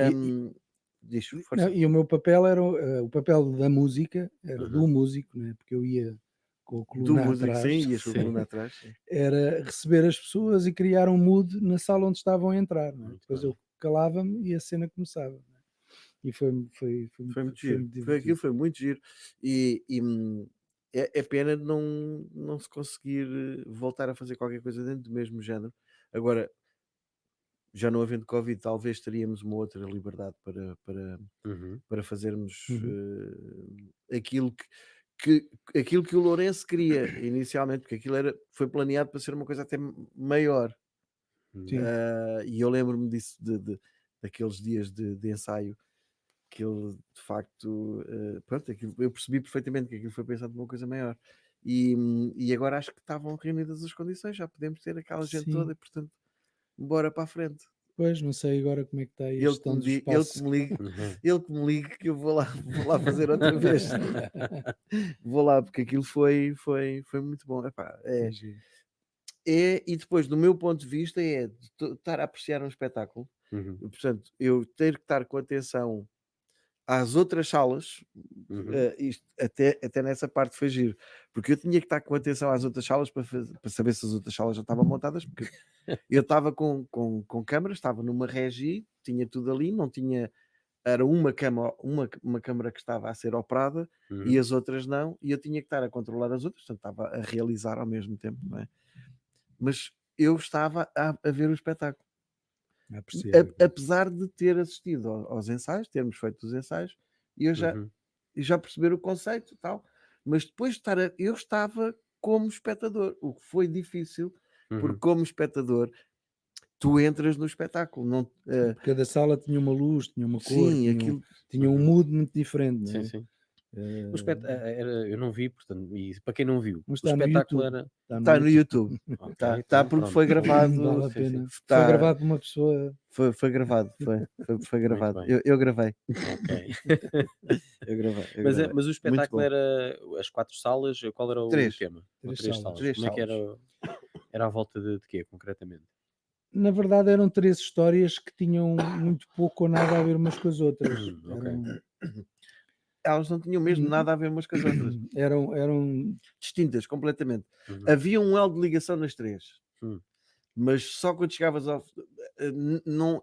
o meu papel era o papel da música, era do músico, né? Porque eu ia com a coluna atrás, era receber as pessoas e criar um mood na sala onde estavam a entrar. Né? Depois eu calava-me e a cena começava. Né? E foi muito giro. Foi muito giro. E é pena não se conseguir voltar a fazer qualquer coisa dentro do mesmo género. Agora, já não havendo Covid, talvez teríamos uma outra liberdade para fazermos aquilo que o Lourenço queria inicialmente, porque aquilo foi planeado para ser uma coisa até maior. E eu lembro-me disso, daqueles dias de ensaio, que ele de facto, pronto, eu percebi perfeitamente que aquilo foi pensado numa coisa maior. e agora acho que estavam reunidas as condições, já podemos ter aquela gente toda Sim. e portanto, bora para a frente. Pois, não sei agora como é que está aí a Ele que gestão me, do ele que espaço. me ligue, Uhum. ele que me ligue que eu vou lá fazer outra vez. Vou lá, porque aquilo foi muito bom. Epá, É giro. e depois, do meu ponto de vista, é de estar a apreciar um espetáculo. Uhum. Portanto, eu ter que estar com atenção às outras salas, Uhum. isto, até nessa parte foi giro, porque eu tinha que estar com atenção às outras salas para saber se as outras salas já estavam montadas, porque eu estava com câmaras, estava numa regi, tinha tudo ali, não tinha, era uma câmara que estava a ser operada e Uhum. as outras não, e eu tinha que estar a controlar as outras, portanto estava a realizar ao mesmo tempo, não é? Mas eu estava a ver o espetáculo. A apreciar aquilo. Apesar de ter assistido aos ensaios, termos feito os ensaios, e eu Uhum. já perceber o conceito e tal, mas depois de estar eu estava como espectador, o que foi difícil, porque Uhum. como espectador tu entras no espetáculo, não, Cada sala tinha uma luz, tinha uma cor, sim, tinha um Uhum. mood muito diferente, não Sim, é? sim. O eu não vi, portanto, e para quem não viu, Mas o está no espetáculo YouTube. era. Está no está no YouTube. YouTube, Ok, está então porque pronto. foi gravado, Vale a Sim, sim. pena. Foi está, gravado por uma pessoa. foi gravado, foi Muito gravado. bem. Eu gravei, Ok. eu gravei, Mas o muito espetáculo bom. era as 4 salas, qual era o 3, tema? Ou 3 3 salas. salas? 3 Como é que salas. era à volta de quê, concretamente? Na verdade, eram 3 histórias que tinham muito pouco ou nada a ver umas com as outras. Ok. Elas não tinham mesmo nada a ver umas com as outras. Eram Distintas, completamente. Uhum. Havia um elo de ligação nas 3, Hum. mas só quando chegavas ao. Não,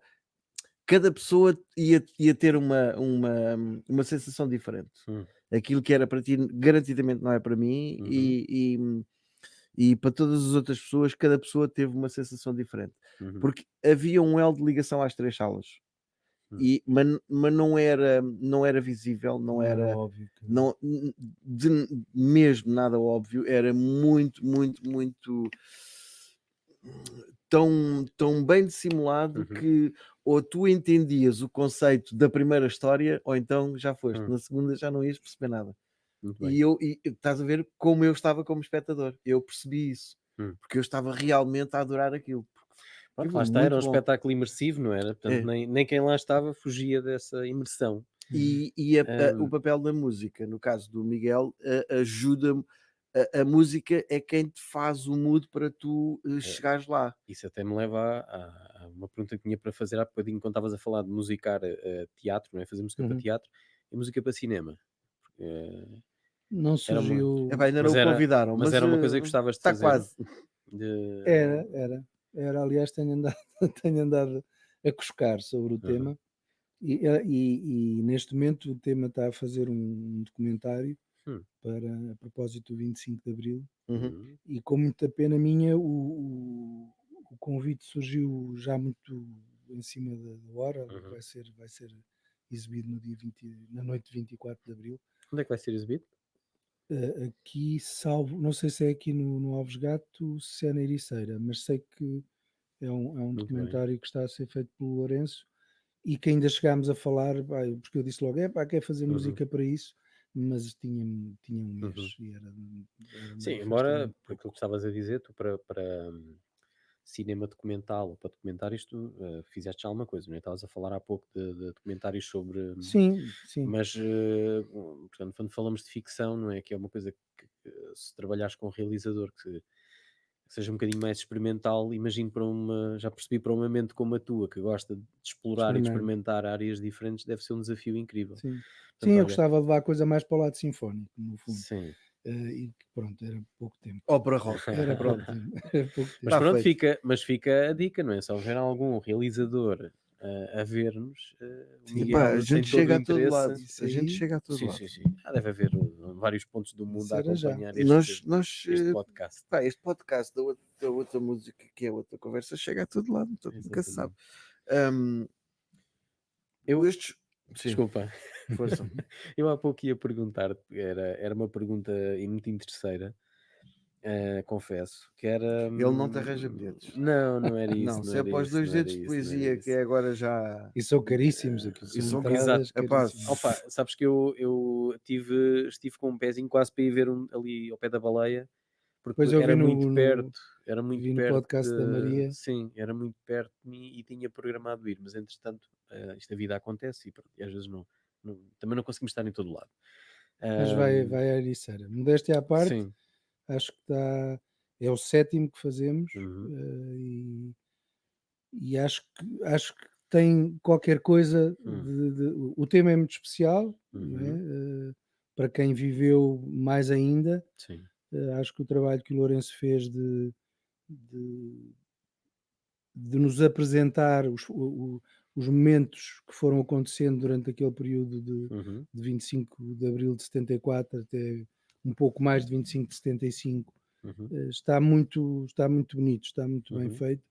cada pessoa ia ter uma sensação diferente. Hum. Aquilo que era para ti, garantidamente não é para mim, Uhum. e para todas as outras pessoas, cada pessoa teve uma sensação diferente. Uhum. Porque havia um elo de ligação às 3 salas. Mas não era visível, não era óbvio que não, mesmo nada óbvio, era muito, muito, muito tão bem dissimulado Uhum. que ou tu entendias o conceito da primeira história ou então já foste, Hum. na segunda já não ias perceber nada. Muito E bem. estás a ver como eu estava como espectador, eu percebi isso, Hum. porque eu estava realmente a adorar aquilo. Pronto, Foi lá está, era um muito bom. espetáculo imersivo, não era? Portanto, É. nem quem lá estava fugia dessa imersão. E o papel da música, no caso do Miguel, ajuda-me. A música é quem te faz o mood para tu chegares lá. Isso até me leva a uma pergunta que tinha para fazer há bocadinho, quando estavas a falar de musicar teatro, não é? Fazer música para Uhum. teatro e música para cinema. Eh, não Era uma surgiu. Epá, ainda não mas o convidaram, mas mas era uma coisa que gostavas de está fazer? quase. Era. Aliás, tenho andado, tenho andado a cuscar sobre o Aham. tema. E neste momento o tema está a fazer um documentário Hum. a propósito do 25 de Abril, Uhum. Hum. e com muita pena minha o convite surgiu já muito em cima da hora. Uhum. Vai ser exibido no dia 20, na noite de 24 de Abril. Onde é que vai ser exibido? Aqui, salvo, não sei se é aqui no Alves Gato, se é na Ericeira, mas sei que é um Muito bem. documentário que está a ser feito pelo Lourenço, e que ainda chegámos a falar, porque eu disse logo, quer fazer Uhum. música para isso, mas tinha um mês Uhum. e era Sim, embora, manifestamente por aquilo pouco. que estavas a dizer, tu para cinema documental ou para documentários, tu fizeste já alguma coisa, não é? Estavas a falar há pouco de documentários sobre. Sim, sim. Mas, portanto, quando falamos de ficção, não é? Que é uma coisa se trabalhares com um realizador que seja um bocadinho mais experimental, imagino já percebi, para uma mente como a tua, que gosta de explorar e de Experimento. experimentar áreas diferentes, deve ser um desafio incrível. Sim. Sim, Portanto, eu olha, gostava de levar a coisa mais para o lado sinfónico, no fundo. sim. E pronto, era pouco tempo. Ópera rock. Era pouco Pronto. tempo. Era pouco Mas tempo. Está pronto, feito. fica a dica, não é? Se houver algum realizador a ver-nos, o Sim, Epá, a Miguel tem gente todo o chega a todo interesse. lado. isso A gente aí, chega a todo Sim, lado. sim, sim. Deve haver vários pontos do mundo a isso era já. acompanhar Nós, este podcast. pá, este podcast da outra música, que é outra conversa, chega a todo lado, então nunca se sabe. Exatamente. Eu, Estes. Sim, desculpa, força. eu há pouco ia perguntar, era uma pergunta muito interesseira, confesso, que era... Ele não te arranja bilhetes. Não era isso. Não, se é para os 2 dedos de poesia, que é agora já... E são caríssimos aqui, E são entradas caríssimas. Opa, sabes que eu estive com um pezinho quase para ir ver ali ao pé da Baleia, porque Depois eu era vi muito perto, vi no podcast da Maria. Sim, era muito perto de mim e tinha programado ir, mas entretanto, isto a vida acontece e às vezes também não conseguimos estar em todo lado. Mas vai à Ericeira. Modéstia à parte, Sim. acho que é o 7º que fazemos, e acho que tem qualquer coisa o tema é muito especial, não é? Para quem viveu mais ainda. Sim. Acho que o trabalho que o Lourenço fez de nos apresentar os momentos que foram acontecendo durante aquele período de 25 de Abril de 74 até um pouco mais de 25 de 75, está muito bonito, está muito bem feito,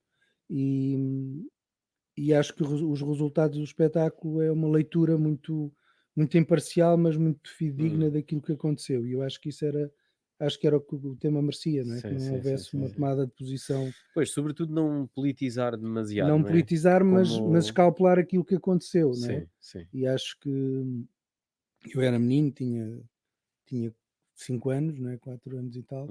e acho que os resultados do espetáculo é uma leitura muito, muito imparcial, mas muito fidedigna daquilo que aconteceu, e eu acho que isso era o que o tema merecia, não é? Que não houvesse uma tomada de posição. Pois, sobretudo não politizar demasiado. Não politizar, mas escalpelar aquilo que aconteceu, não é? Sim. E acho que eu era menino, tinha 5 anos, não é? 4 anos e tal.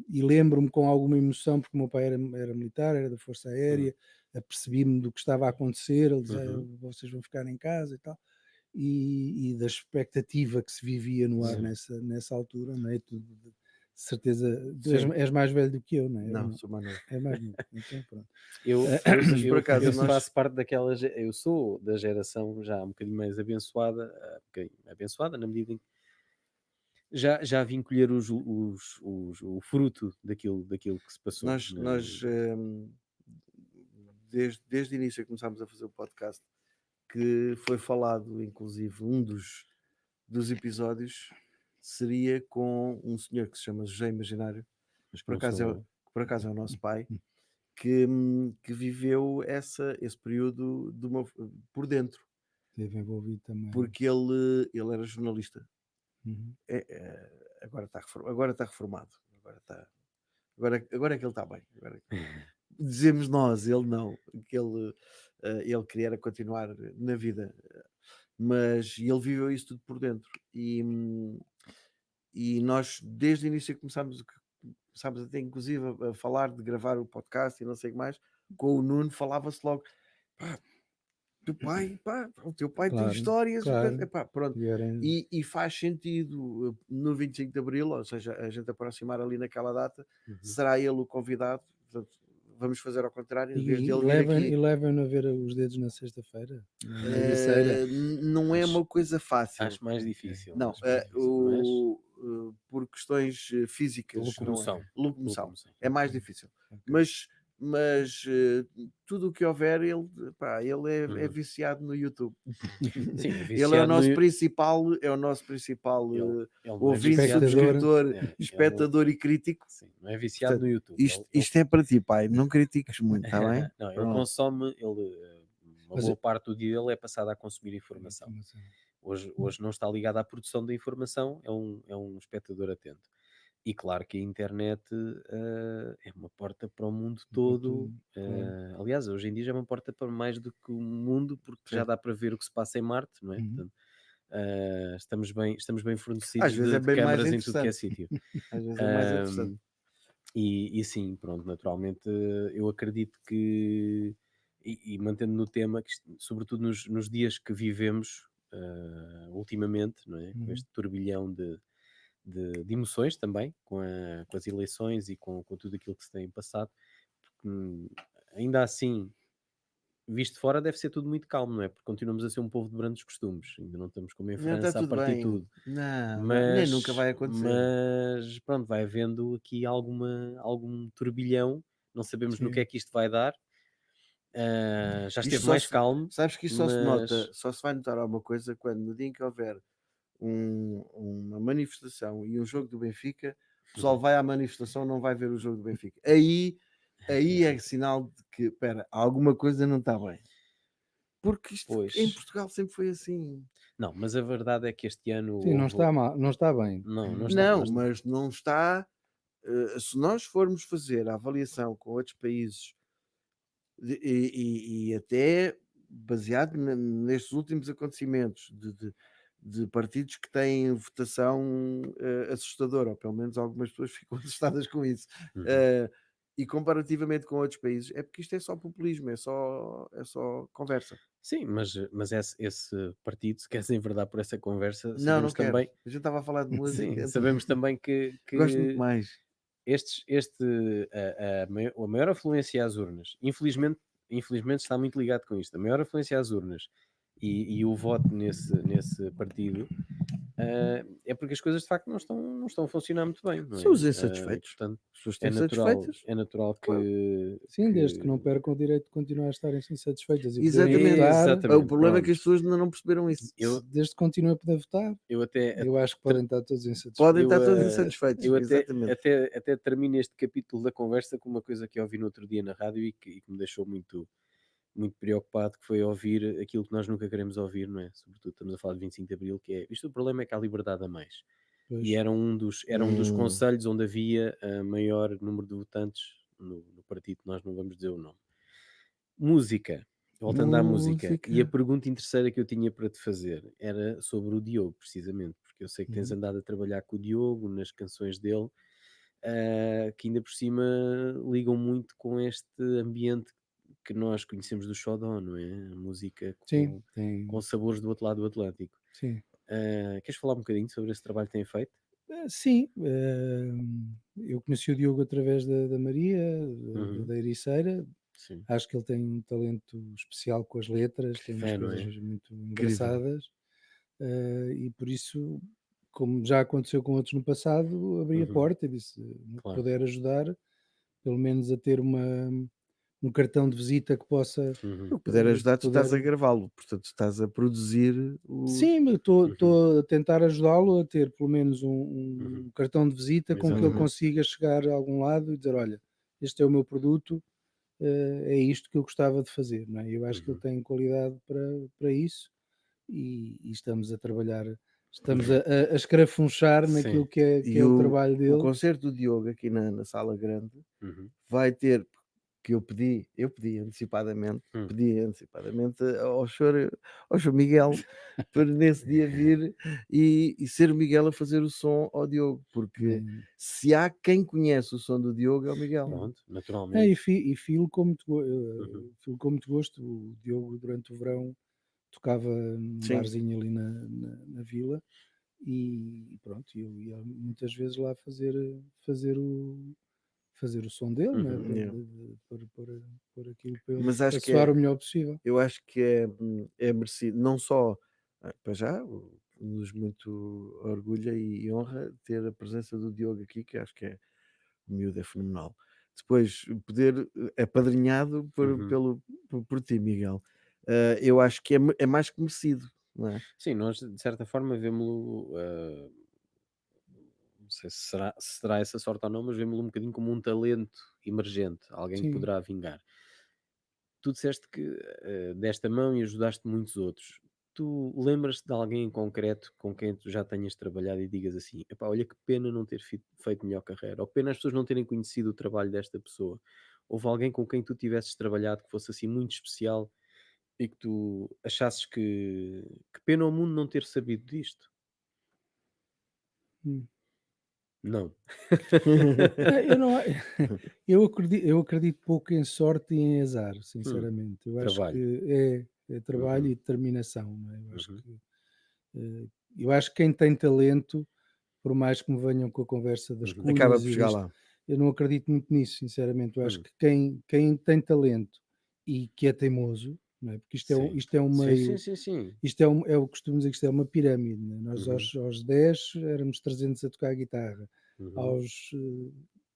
E lembro-me com alguma emoção, porque o meu pai era militar, era da Força Aérea, apercebi-me do que estava a acontecer, ele dizia, vocês vão ficar em casa e tal. E da expectativa que se vivia no ar nessa altura, não é? Tu, de certeza, és mais velho do que eu, não é? Não, sou mais novo. É mais novo, então pronto. Por acaso, eu faço parte daquela... Eu sou da geração já um bocadinho mais abençoada, na medida em que já vim colher o fruto daquilo que se passou. Nós desde o início que começámos a fazer o podcast, que foi falado, inclusive, um dos episódios seria com um senhor que se chama José Imaginário, mas por acaso é o nosso pai, que viveu esse período por dentro. Esteve envolvido também. Porque ele era jornalista. Agora está reformado. Agora é que ele está bem. Dizemos nós, ele não. Que ele queria continuar na vida. Mas ele viveu isso tudo por dentro. E nós, desde o início, começámos até inclusive a falar de gravar o podcast e não sei o que mais. Com o Nuno falava-se logo... o teu pai tem histórias, pronto. E faz sentido no 25 de Abril, ou seja, a gente aproximar ali naquela data, será ele o convidado, portanto, vamos fazer ao contrário. E levem-no a ver os dedos na sexta-feira. Não é uma coisa fácil. Acho mais difícil. Não, por questões físicas. Locomoção. É mais difícil. Mas tudo o que houver, ele é viciado no YouTube. Sim, ele é o nosso principal ouvinte, subscritor, espectador e crítico. Sim, não é viciado no YouTube. Isto é para ti, pai, não critiques muito, está bem? Não, ele consome, uma boa parte do dia dele é passada a consumir informação. Hoje não está ligado à produção da informação, é um espectador atento. E claro que a internet é uma porta para o mundo todo. Aliás, hoje em dia já é uma porta para mais do que o mundo, porque já dá para ver o que se passa em Marte, não é? Portanto, estamos bem fornecidos de câmaras em tudo que é sítio. Às vezes é mais interessante. E sim, pronto, naturalmente eu acredito que, e mantendo no tema, que sobretudo nos dias que vivemos ultimamente, não é? Com este turbilhão de emoções também, com as eleições e com tudo aquilo que se tem passado, porque ainda assim, visto de fora, deve ser tudo muito calmo, não é? Porque continuamos a ser um povo de brandos costumes, ainda não estamos como em França a partir tudo. Não, nem nunca vai acontecer. Mas pronto, vai havendo aqui algum turbilhão, não sabemos no que é que isto vai dar. Já esteve mais calmo. Sabes que isto só se nota, só se vai notar alguma coisa quando no dia em que houver uma manifestação e um jogo do Benfica, o pessoal vai à manifestação, não vai ver o jogo do Benfica. Aí é sinal de que, alguma coisa não está bem. Porque isto em Portugal sempre foi assim. Não, mas a verdade é que este ano... Sim, não está mal, não está bem. Mas não está se nós formos fazer a avaliação com outros países e até baseado nestes últimos acontecimentos de partidos que têm votação assustadora, ou pelo menos algumas pessoas ficam assustadas com isso. Uhum. E comparativamente com outros países, é porque isto é só populismo, é só conversa. Sim, mas esse partido, se queres enverdar por essa conversa, Não sabemos quero. também, A gente estava a falar de música, sim, então sabemos também gosto muito que mais. a maior afluência às urnas, infelizmente está muito ligado com isto, a maior afluência às urnas e o voto nesse partido, é porque as coisas de facto não estão a funcionar muito bem, não São é? os E insatisfeitos. portanto As pessoas é estão satisfeitas. natural Claro. Sim, desde que não que percam o direito de continuar a estarem insatisfeitas e Exatamente. poderem votar, Exatamente, O problema é que as pronto. pessoas ainda não perceberam isso. desde que continuem a poder votar, Eu até eu acho que podem estar todos insatisfeitos. Podem estar eu, todos eh, insatisfeitos. eu até, Exatamente. até termino este capítulo da conversa com uma coisa que eu ouvi no outro dia na rádio e que me deixou muito, muito preocupado, que foi ouvir aquilo que nós nunca queremos ouvir, não é? Sobretudo estamos a falar de 25 de Abril, que é isto, o problema é que há liberdade a mais. Pois. E era um dos Hum. conselhos onde havia maior número de votantes no partido, nós não vamos dizer o nome. Música. Voltando à música. E a pergunta interesseira que eu tinha para te fazer era sobre o Diogo, precisamente, porque eu sei que tens Uhum. andado a trabalhar com o Diogo nas canções dele, que ainda por cima ligam muito com este ambiente que nós conhecemos do Xodó, não é? A música Sim, com sabores do outro lado do Atlântico. sim. Queres falar um bocadinho sobre esse trabalho que tem feito? Sim, eu conheci o Diogo através da Maria, Uhum. da Ericeira. Sim. Acho que ele tem um talento especial com as letras, tem umas Fé, não coisas é? muito engraçadas, e por isso, como já aconteceu com outros no passado, abri a Uhum. porta e disse: "No que Claro. puder ajudar, pelo menos a ter um cartão de visita que possa, Uhum. Se puder ajudar, tu estás a puder." gravá-lo, portanto estás a produzir o. Sim, mas Uhum. estou a tentar ajudá-lo a ter pelo menos Uhum. um cartão de visita com que ele Exatamente. consiga chegar a algum lado e dizer: "Olha, este é o meu produto, é isto que eu gostava de fazer", não é? Eu acho que ele Uhum. tem qualidade para isso e estamos a trabalhar, estamos Uhum. a escarafunchar Sim. naquilo que é E o trabalho o dele. concerto do Diogo aqui na sala grande Uhum. vai ter, que eu pedi Hum. antecipadamente ao senhor Miguel para nesse dia vir e ser o Miguel a fazer o som ao Diogo, porque Hum, se há quem conhece o som do Diogo é o Miguel. Pronto, e naturalmente. filo com muito Uhum. filo com muito gosto. O Diogo durante o verão tocava num Sim. barzinho ali na vila e pronto, eu ia muitas vezes lá fazer o som dele, né, Uhum. Yeah. de pôr aquilo para ele Mas acho a que soar o melhor possível. eu acho que é merecido, não só, para já, nos muito orgulha e honra ter a presença do Diogo aqui, que acho que o miúdo é fenomenal. Depois, poder apadrinhado Uhum. por ti, Miguel, eu acho que é mais que merecido, não é? Sim, nós de certa forma vemos-lo, não sei se será essa sorte ou não, mas vemos-lo um bocadinho como um talento emergente, alguém que Sim. poderá vingar. Tu disseste que deste a mão e ajudaste muitos outros. Tu lembras-te de alguém em concreto com quem tu já tenhas trabalhado e digas assim: epá, olha que pena não ter feito melhor carreira, ou que pena as pessoas não terem conhecido o trabalho desta pessoa. Houve alguém com quem tu tivesses trabalhado que fosse assim muito especial e que tu achasses que pena ao mundo não ter sabido disto? Hum. Não. Eu não eu acredito pouco em sorte e em azar, Hum, sinceramente. Eu acho trabalho. que é trabalho Uhum, e determinação, não é? uhum, Eu acho que quem tem talento, por mais que me venham com a conversa das uhum, Acaba cunhas por e chegar disto, lá. eu não acredito muito nisso, sinceramente. Eu acho hum. que quem tem talento e que é teimoso, não é? Porque Sim. isto é um Sim, sim, meio, sim, sim. isto é o que costumo dizer, que isto é uma pirâmide, não é? Nós Uhum, aos 10 éramos 300 a tocar a guitarra, uhum. aos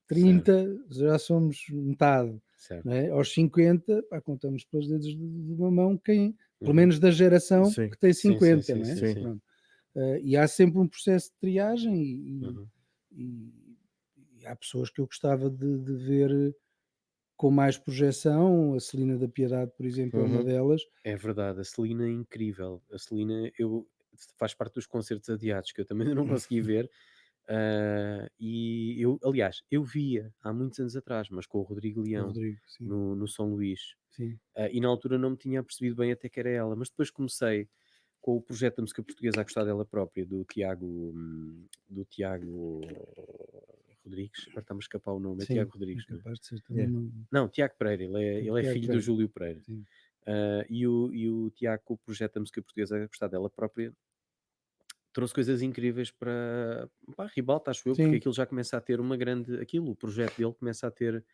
Certo, 30 já somos metade, certo. não é? Aos 50, pá, contamos pelos dedos de uma mão quem, pelo Uhum. menos da geração Sim, que tem Sim, sim, 50, sim, não é? sim, sim. sim. Pronto. E há sempre um processo de triagem Uhum. e- e há pessoas que eu gostava de ver com mais projeção. A Celina da Piedade, por exemplo, é uma Uhum. delas. É verdade, a Celina é incrível. A Celina, faz parte dos concertos adiados que eu também não consegui ver. E eu, aliás, eu via há muitos anos atrás, mas com o Rodrigo O Leão, Rodrigo, sim, no São Luís. sim. E na altura não me tinha percebido bem até que era ela, mas depois comecei com o projeto da música portuguesa a gostar dela própria, do Tiago Rodrigues, agora está-me a escapar o nome, é Sim, Tiago é Rodrigues, não é? capaz de ser também Yeah. não. Não, Tiago Pereira, ele é Tiago filho do Pereira, Júlio Pereira. sim. E o Tiago, com o projeto da música portuguesa a gostar dela própria, trouxe coisas incríveis para a ribalta, acho eu, porque Sim, aquilo já começa a ter o projeto dele começa a ter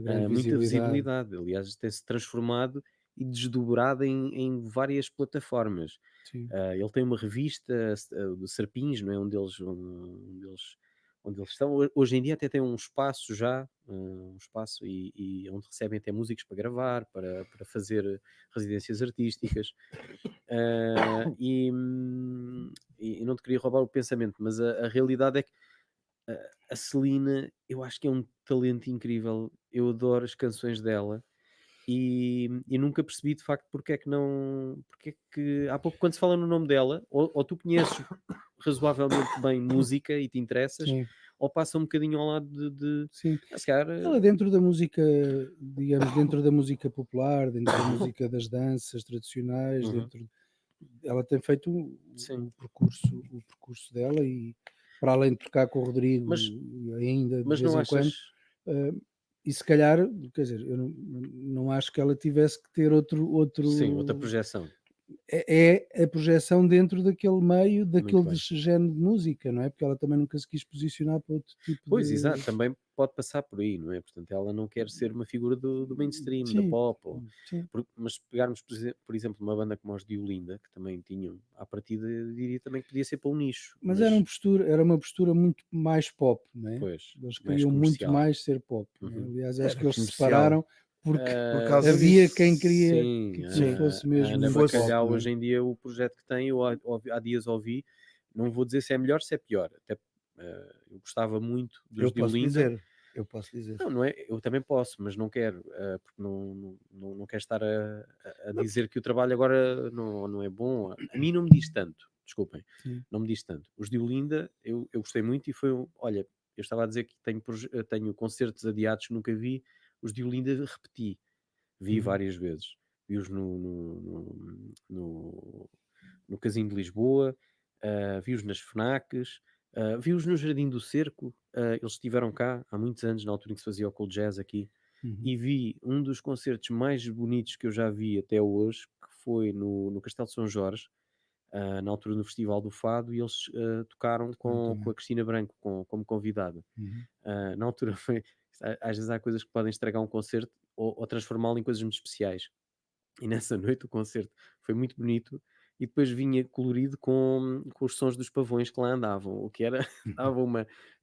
uma grande muita visibilidade. visibilidade. Aliás, tem-se transformado e desdobrado em várias plataformas. Sim, Ele tem uma revista de Serpins, não é? Onde eles estão. Hoje em dia até tem um espaço já, um espaço e onde recebem até músicos para gravar, para fazer residências artísticas. E não te queria roubar o pensamento, mas a realidade é que a Celina, eu acho que é um talento incrível. Eu adoro as canções dela e nunca percebi de facto porque é que não. Porque é que há pouco, quando se fala no nome dela, ou tu conheces razoavelmente bem música e te interessas, sim, ou passa um bocadinho ao lado de sim. se calhar, Ela dentro da música, digamos, dentro da música popular, dentro da música das danças tradicionais, uhum, ela tem feito sim. o percurso dela e para além de tocar com o Mas, Rodrigo ainda de mas vez não em quando, achas. eh, e se calhar, quer dizer, eu não acho que ela tivesse que ter Sim, outra outro projeção. é a projeção dentro daquele meio, Muito daquele bem. género de música, não é? Porque ela também nunca se quis posicionar para outro tipo Pois, de. exato, também pode passar por aí, não é? Portanto, ela não quer ser uma figura do mainstream, da Sim, pop, sim. mas se pegarmos, por exemplo, uma banda como os de Olinda, que também tinham, à partida, diria também que podia ser para um nicho, Mas mas, era uma postura muito mais pop, não é? pois, Eles mais queriam muito comercial. mais ser pop, não é? Uhum. Aliás, acho Era que eles se comercial separaram porque por causa havia disso. quem queria Sim, que aquilo Sim, fosse a mesmo Ana muito fosse. pop, Bacalhau, não é? hoje em dia, o projeto que tem, eu há dias ouvi, não vou dizer se é melhor, se é pior, até eu gostava muito Eu dos de posso Olinda. dizer, eu posso dizer. Não, não é, eu também posso, mas não quero, porque não quero estar a Não, dizer que o trabalho agora não é bom. A mim não me diz tanto, desculpem, Sim. não me diz tanto. Os de Olinda eu gostei muito e foi, olha, eu estava a dizer que tenho concertos adiados que nunca vi, os de Olinda repeti, vi Uhum. várias vezes. Vi-os no Casino de Lisboa, vi-os nas FNACs, vi-os no Jardim do Cerco, eles estiveram cá há muitos anos, na altura em que se fazia o Cool Jazz aqui, Uhum. e vi um dos concertos mais bonitos que eu já vi até hoje, que foi no Castelo de São Jorge, na altura no Festival do Fado, e eles tocaram Claro, com também. a Cristina Branco como convidada. Uhum. Na altura foi. Às vezes há coisas que podem estragar um concerto ou transformá-lo em coisas muito especiais. E nessa noite o concerto foi muito bonito e depois vinha colorido com os sons dos pavões que lá andavam, o que era Uhum.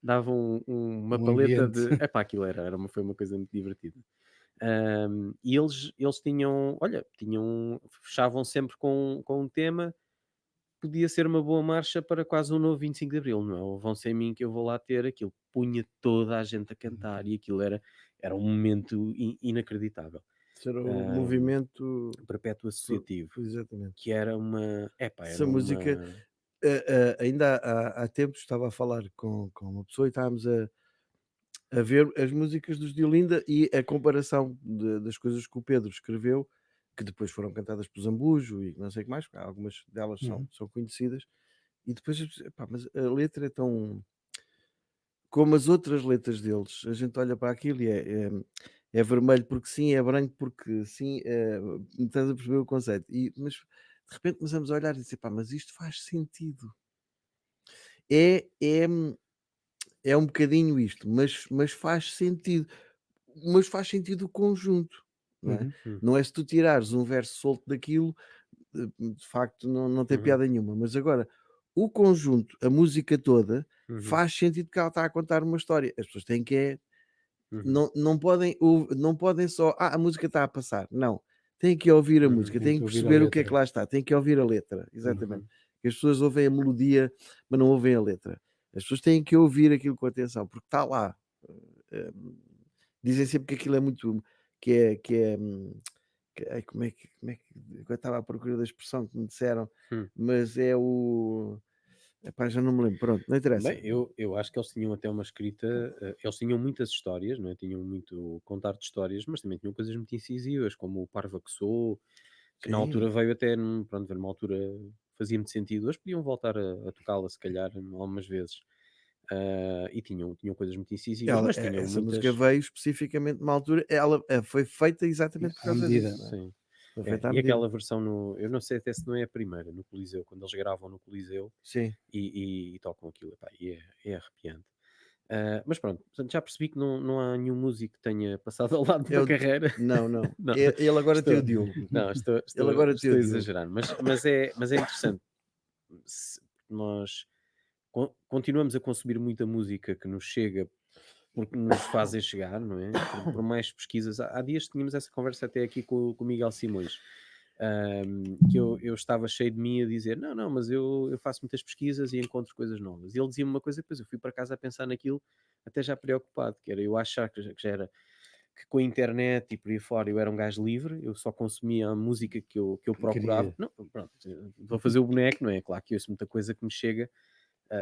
dava uma Um paleta ambiente. de epá, aquilo foi uma coisa muito divertida. E eles tinham, olha, fechavam sempre com um tema, podia ser uma boa marcha para quase um novo 25 de Abril, não é? O Vão Sem Mim que eu vou lá ter, aquilo punha toda a gente a cantar e aquilo era um momento inacreditável. será o Hum, movimento. Perpétuo Associativo, Exatamente. que era uma epá, era Essa música, uma ainda há tempos estava a falar com uma pessoa e estávamos a ver as músicas dos de Olinda e a comparação das coisas que o Pedro escreveu, que depois foram cantadas por Zambujo e não sei o que mais, algumas delas são, Uhum. são conhecidas, e depois, epá, mas a letra é tão. Como as outras letras deles, a gente olha para aquilo e é vermelho porque sim, é branco porque sim, estás a perceber o conceito. Mas de repente começamos a olhar e dizer, pá, mas isto faz sentido. É, é, é um bocadinho isto, mas faz sentido. Mas faz sentido o conjunto, não é? Uhum. Não é se tu tirares um verso solto daquilo, de facto não tem uhum, piada nenhuma. Mas agora, o conjunto, a música toda, uhum, faz sentido que ela está a contar uma história. As pessoas têm que uhum, não podem só: "Ah, a música está a passar", não, têm que ouvir a uhum, música, Tem têm que que ouvir a perceber o que é que letra. lá está, têm que ouvir a letra, exatamente. uhum, Que as pessoas ouvem a melodia, mas não ouvem a letra. As pessoas têm que ouvir aquilo com atenção, porque está lá. Eh, Dizem sempre que aquilo é muito ai, como é que agora estava à procura da expressão que me disseram, hum, mas é o Epá, já não me lembro, pronto, não interessa. Bem, eu acho que eles tinham até uma escrita, eles tinham muitas histórias, não é? Tinham muito contar de histórias, mas também tinham coisas muito incisivas, como o Parva que Sou, que na Sim, altura veio até, pronto, ver numa altura fazia muito sentido. Hoje podiam voltar a tocá-la, se calhar, algumas vezes. E tinham coisas muito incisivas, mas tinham essa música muitas. veio especificamente numa altura, ela foi feita exatamente por À causa medida. disso, não é? Sim. Foi feita à E medida. aquela versão no. Eu não sei até se não é a primeira, no Coliseu, quando eles gravam no Coliseu Sim. e tocam aquilo, epá, e é arrepiante. Mas pronto, portanto, já percebi que não há nenhum músico que tenha passado ao lado da Eu, carreira. não, não. Não, Ele agora tem o estou, Diogo. não, Ele agora tem estou o a Diogo. exagerar, mas é interessante. Nós continuamos a consumir muita música que nos chega porque nos fazem chegar, não é? Por mais pesquisas. Há dias tínhamos essa conversa até aqui com o Miguel Simões, que eu estava cheio de mim a dizer: não, não, mas eu faço muitas pesquisas e encontro coisas novas. E ele dizia-me uma coisa, depois eu fui para casa a pensar naquilo, até já preocupado, que era eu achar que já era que com a internet e por aí fora eu era um gajo livre, eu só consumia a música que eu procurava. Queria. Não, pronto, vou fazer o boneco, não é? Claro que eu ouço muita coisa que me chega.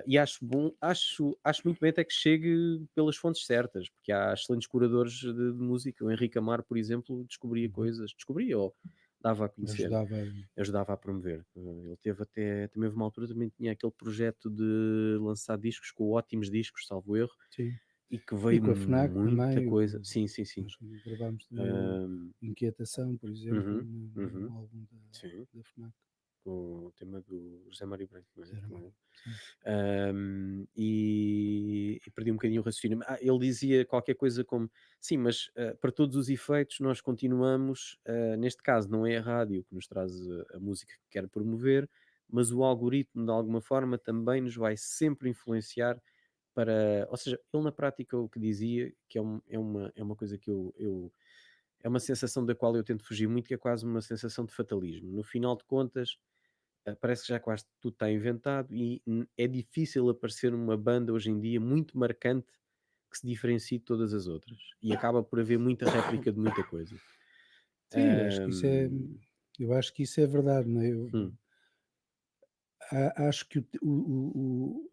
E acho bom, acho muito bem até que chegue pelas fontes certas, porque há excelentes curadores de música. O Henrique Amar, por exemplo, descobria Uhum. coisas, descobria ou dava a conhecer, Ajudava. ajudava a promover. Ele teve até, também houve uma altura, também tinha aquele projeto de lançar discos com ótimos discos, salvo erro, Sim. e que E veio com a FNAC muita também, coisa. Sim, sim, sim. nós gravámos também o Ahm, Inquietação, por exemplo, uhum, no uhum, álbum sim, da FNAC. com o tema do José Mário Branco, não é? Zero Também. Mal. Sim. E perdi um bocadinho o raciocínio. Ele dizia qualquer coisa como: sim, mas para todos os efeitos, nós continuamos. Neste caso, não é a rádio que nos traz a música que quer promover, mas o algoritmo, de alguma forma, também nos vai sempre influenciar para. Ou seja, ele na prática o que dizia, que é uma coisa que é uma sensação da qual eu tento fugir muito, que é quase uma sensação de fatalismo. No final de contas parece que já quase tudo está inventado e é difícil aparecer uma banda hoje em dia muito marcante que se diferencie de todas as outras. E acaba por haver muita réplica de muita coisa. Sim, Ahm, eu acho que isso é verdade, não é? hum, Acho que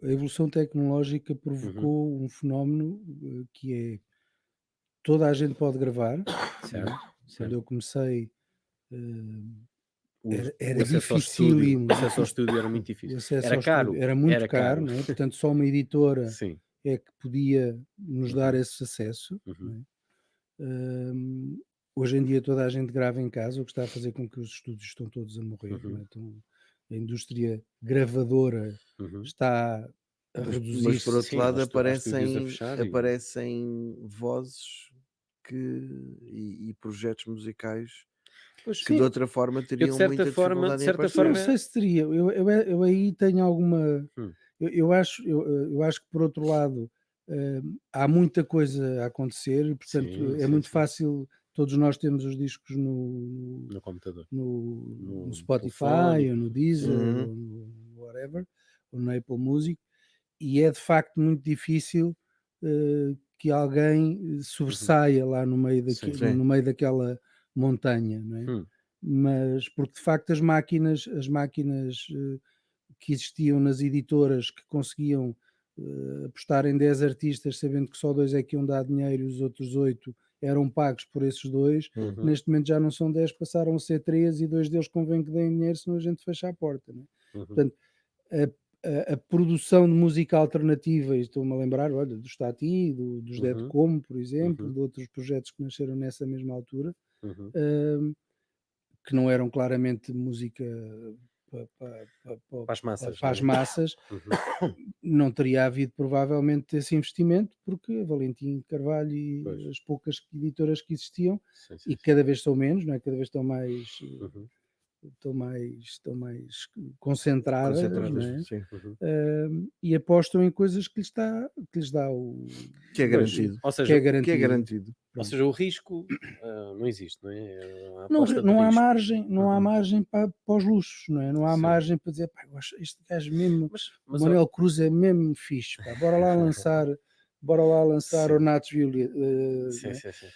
a evolução tecnológica uhum, provocou um fenómeno que é toda a gente pode gravar, não certo, é? Quando certo. eu comecei, eh, O, era o acesso ao estúdio, dificílimo, o acesso ao estúdio era muito o difícil. acesso Era ao estúdio caro, era muito era caro, caro. não é? Portanto, só uma editora Sim. é que podia nos dar Uhum, esse acesso, não uhum, é? Hoje em dia toda a gente grava em casa, o que está a fazer com que os estúdios estão todos a morrer, não é? uhum, A indústria gravadora uhum. está a Mas por reduzir-se. outro Sim, lado há estúdios a fechar e. aparecem vozes que, e projetos musicais Pois, que de Sim, outra forma eu teriam muita de dificuldade em certa não aparecer. forma. sei se teria, eu aí tenho alguma, Hum, eu acho que por outro lado, há muita coisa a acontecer e portanto sim, é sim, muito sim. fácil, todos nós temos os discos no No computador, no no Spotify telefone, ou no Deezer Uhum. ou no whatever, ou no Apple Music, e é de facto muito difícil, que alguém uhum, sobressaia lá sim. Sim. no meio daquela montanha, não é? Hum, Mas porque de facto as máquinas, que existiam nas editoras que conseguiam, apostar em 10 artistas sabendo que só 2 é que iam dar dinheiro e os outros 8 eram pagos por esses 2, Uhum. neste momento já não são 10, passaram a ser 3 e 2 deles convém que deem dinheiro, senão a gente fecha a porta, não é? uhum, Portanto, a produção de música alternativa, e estou-me a lembrar, olha, do Stati, dos Dead uhum, Como, por exemplo, uhum, de outros projetos que nasceram nessa mesma altura, uhum. hum, que não eram claramente música Para as massas, para não as é? massas, Uhum. não teria havido provavelmente esse investimento, porque a Valentim Carvalho Pois. e as poucas editoras que existiam, Sim, sim, e sim. cada vez são menos, não é? Cada vez Uhum. estão mais concentradas, não Concentradas, é? sim. Uhum. E apostam em coisas que lhes dá Que é Pois, garantido. ou que é seja, Que é garantido. garantido. Pronto. o risco não existe, não é? A Não, aposta de não há risco. margem, não há Uhum. margem para os luxos, não é? Não há Sim. margem para dizer, pá, eu acho este gajo mesmo, o Mas Manel Cruz é mesmo fixe, pá, bora lá lançar sim, Ornatos Violet, não sim, é? sim, sim.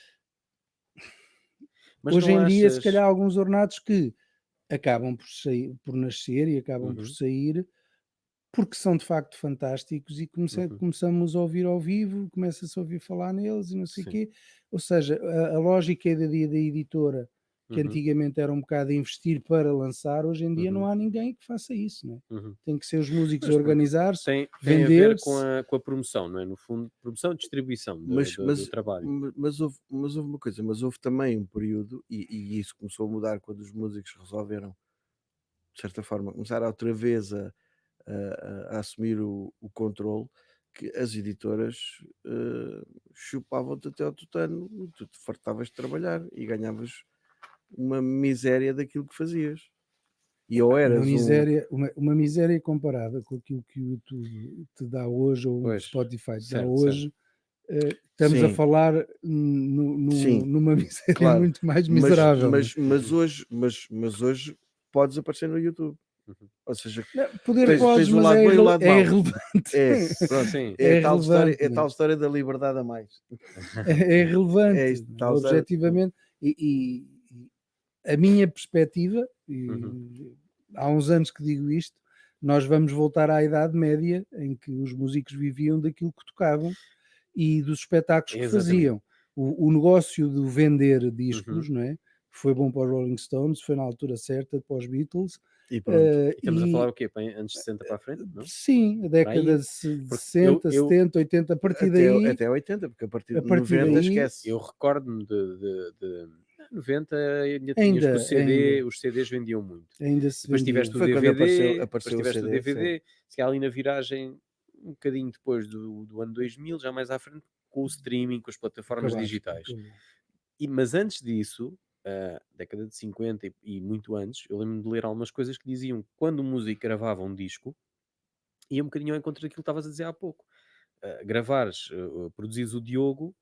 Mas Hoje não em dia, se achas. calhar, alguns ornatos que acabam por nascer e acabam por Uhum. sair, porque são de facto fantásticos e Uhum. começamos a ouvir ao vivo, começa-se a ouvir falar neles e não sei o Sim. quê. Ou seja, a lógica da editora, que Uhum. antigamente era um bocado investir para lançar, hoje em dia não Uhum. há ninguém que faça isso, não é? Uhum. Tem que ser os músicos a Pois, porque organizar-se, tem a ver vender-se. com a promoção, não é? No fundo, promoção e distribuição Mas, do mas, trabalho. mas houve uma coisa, mas houve também um período, e isso começou a mudar quando os músicos resolveram, de certa forma, começar outra vez a assumir o controle, que as editoras chupavam-te até ao tutano, e tu te fartavas de trabalhar e ganhavas uma miséria daquilo que fazias. E ou eras um. Uma miséria comparada com aquilo que o YouTube te dá hoje ou o Pois, Spotify te dá certo, certo. hoje. Estamos a Sim, falar sim, numa miséria claro. muito mais Mas, miserável, não é? mas, mas, hoje, mas hoje podes aparecer no YouTube. Uhum. Ou seja, Não, poder tens podes, o mas lado bom e o lado é mau. irrelevante. É, pronto. Sim. É É a tal história, irrelevante, não é? da liberdade a mais. É É irrelevante, isto, não é? tal história. Objetivamente. A minha perspectiva, Uhum. há uns anos que digo isto, nós vamos voltar à Idade Média, em que os músicos viviam daquilo que tocavam e dos espetáculos que Exatamente. faziam. O negócio de vender discos, Uhum. não é? Foi bom para os Rolling Stones, foi na altura certa para os Beatles. E pronto. E estamos a falar o quê? Anos 60 para a frente, não? Sim, a Para década aí? de Porque 60, 70, 80, Até 80, porque a partir a de partir 90 daí esquece. eu recordo-me de 90 ainda tinhas que ainda, ainda, os CDs vendiam muito. ainda se Depois tiveste vendiam. o Foi quando DVD, depois apareceu o tiveste o CD, sim. DVD, se calhar ali na viragem, um bocadinho depois do ano 2000, já mais à frente, com o streaming, com as plataformas digitais. Acabou. Mas antes disso, década de 50 e muito antes, eu lembro-me de ler algumas coisas que diziam que quando o músico gravava um disco, ia um bocadinho ao encontro daquilo que estavas a dizer há pouco. Gravares, produzires o Diogo,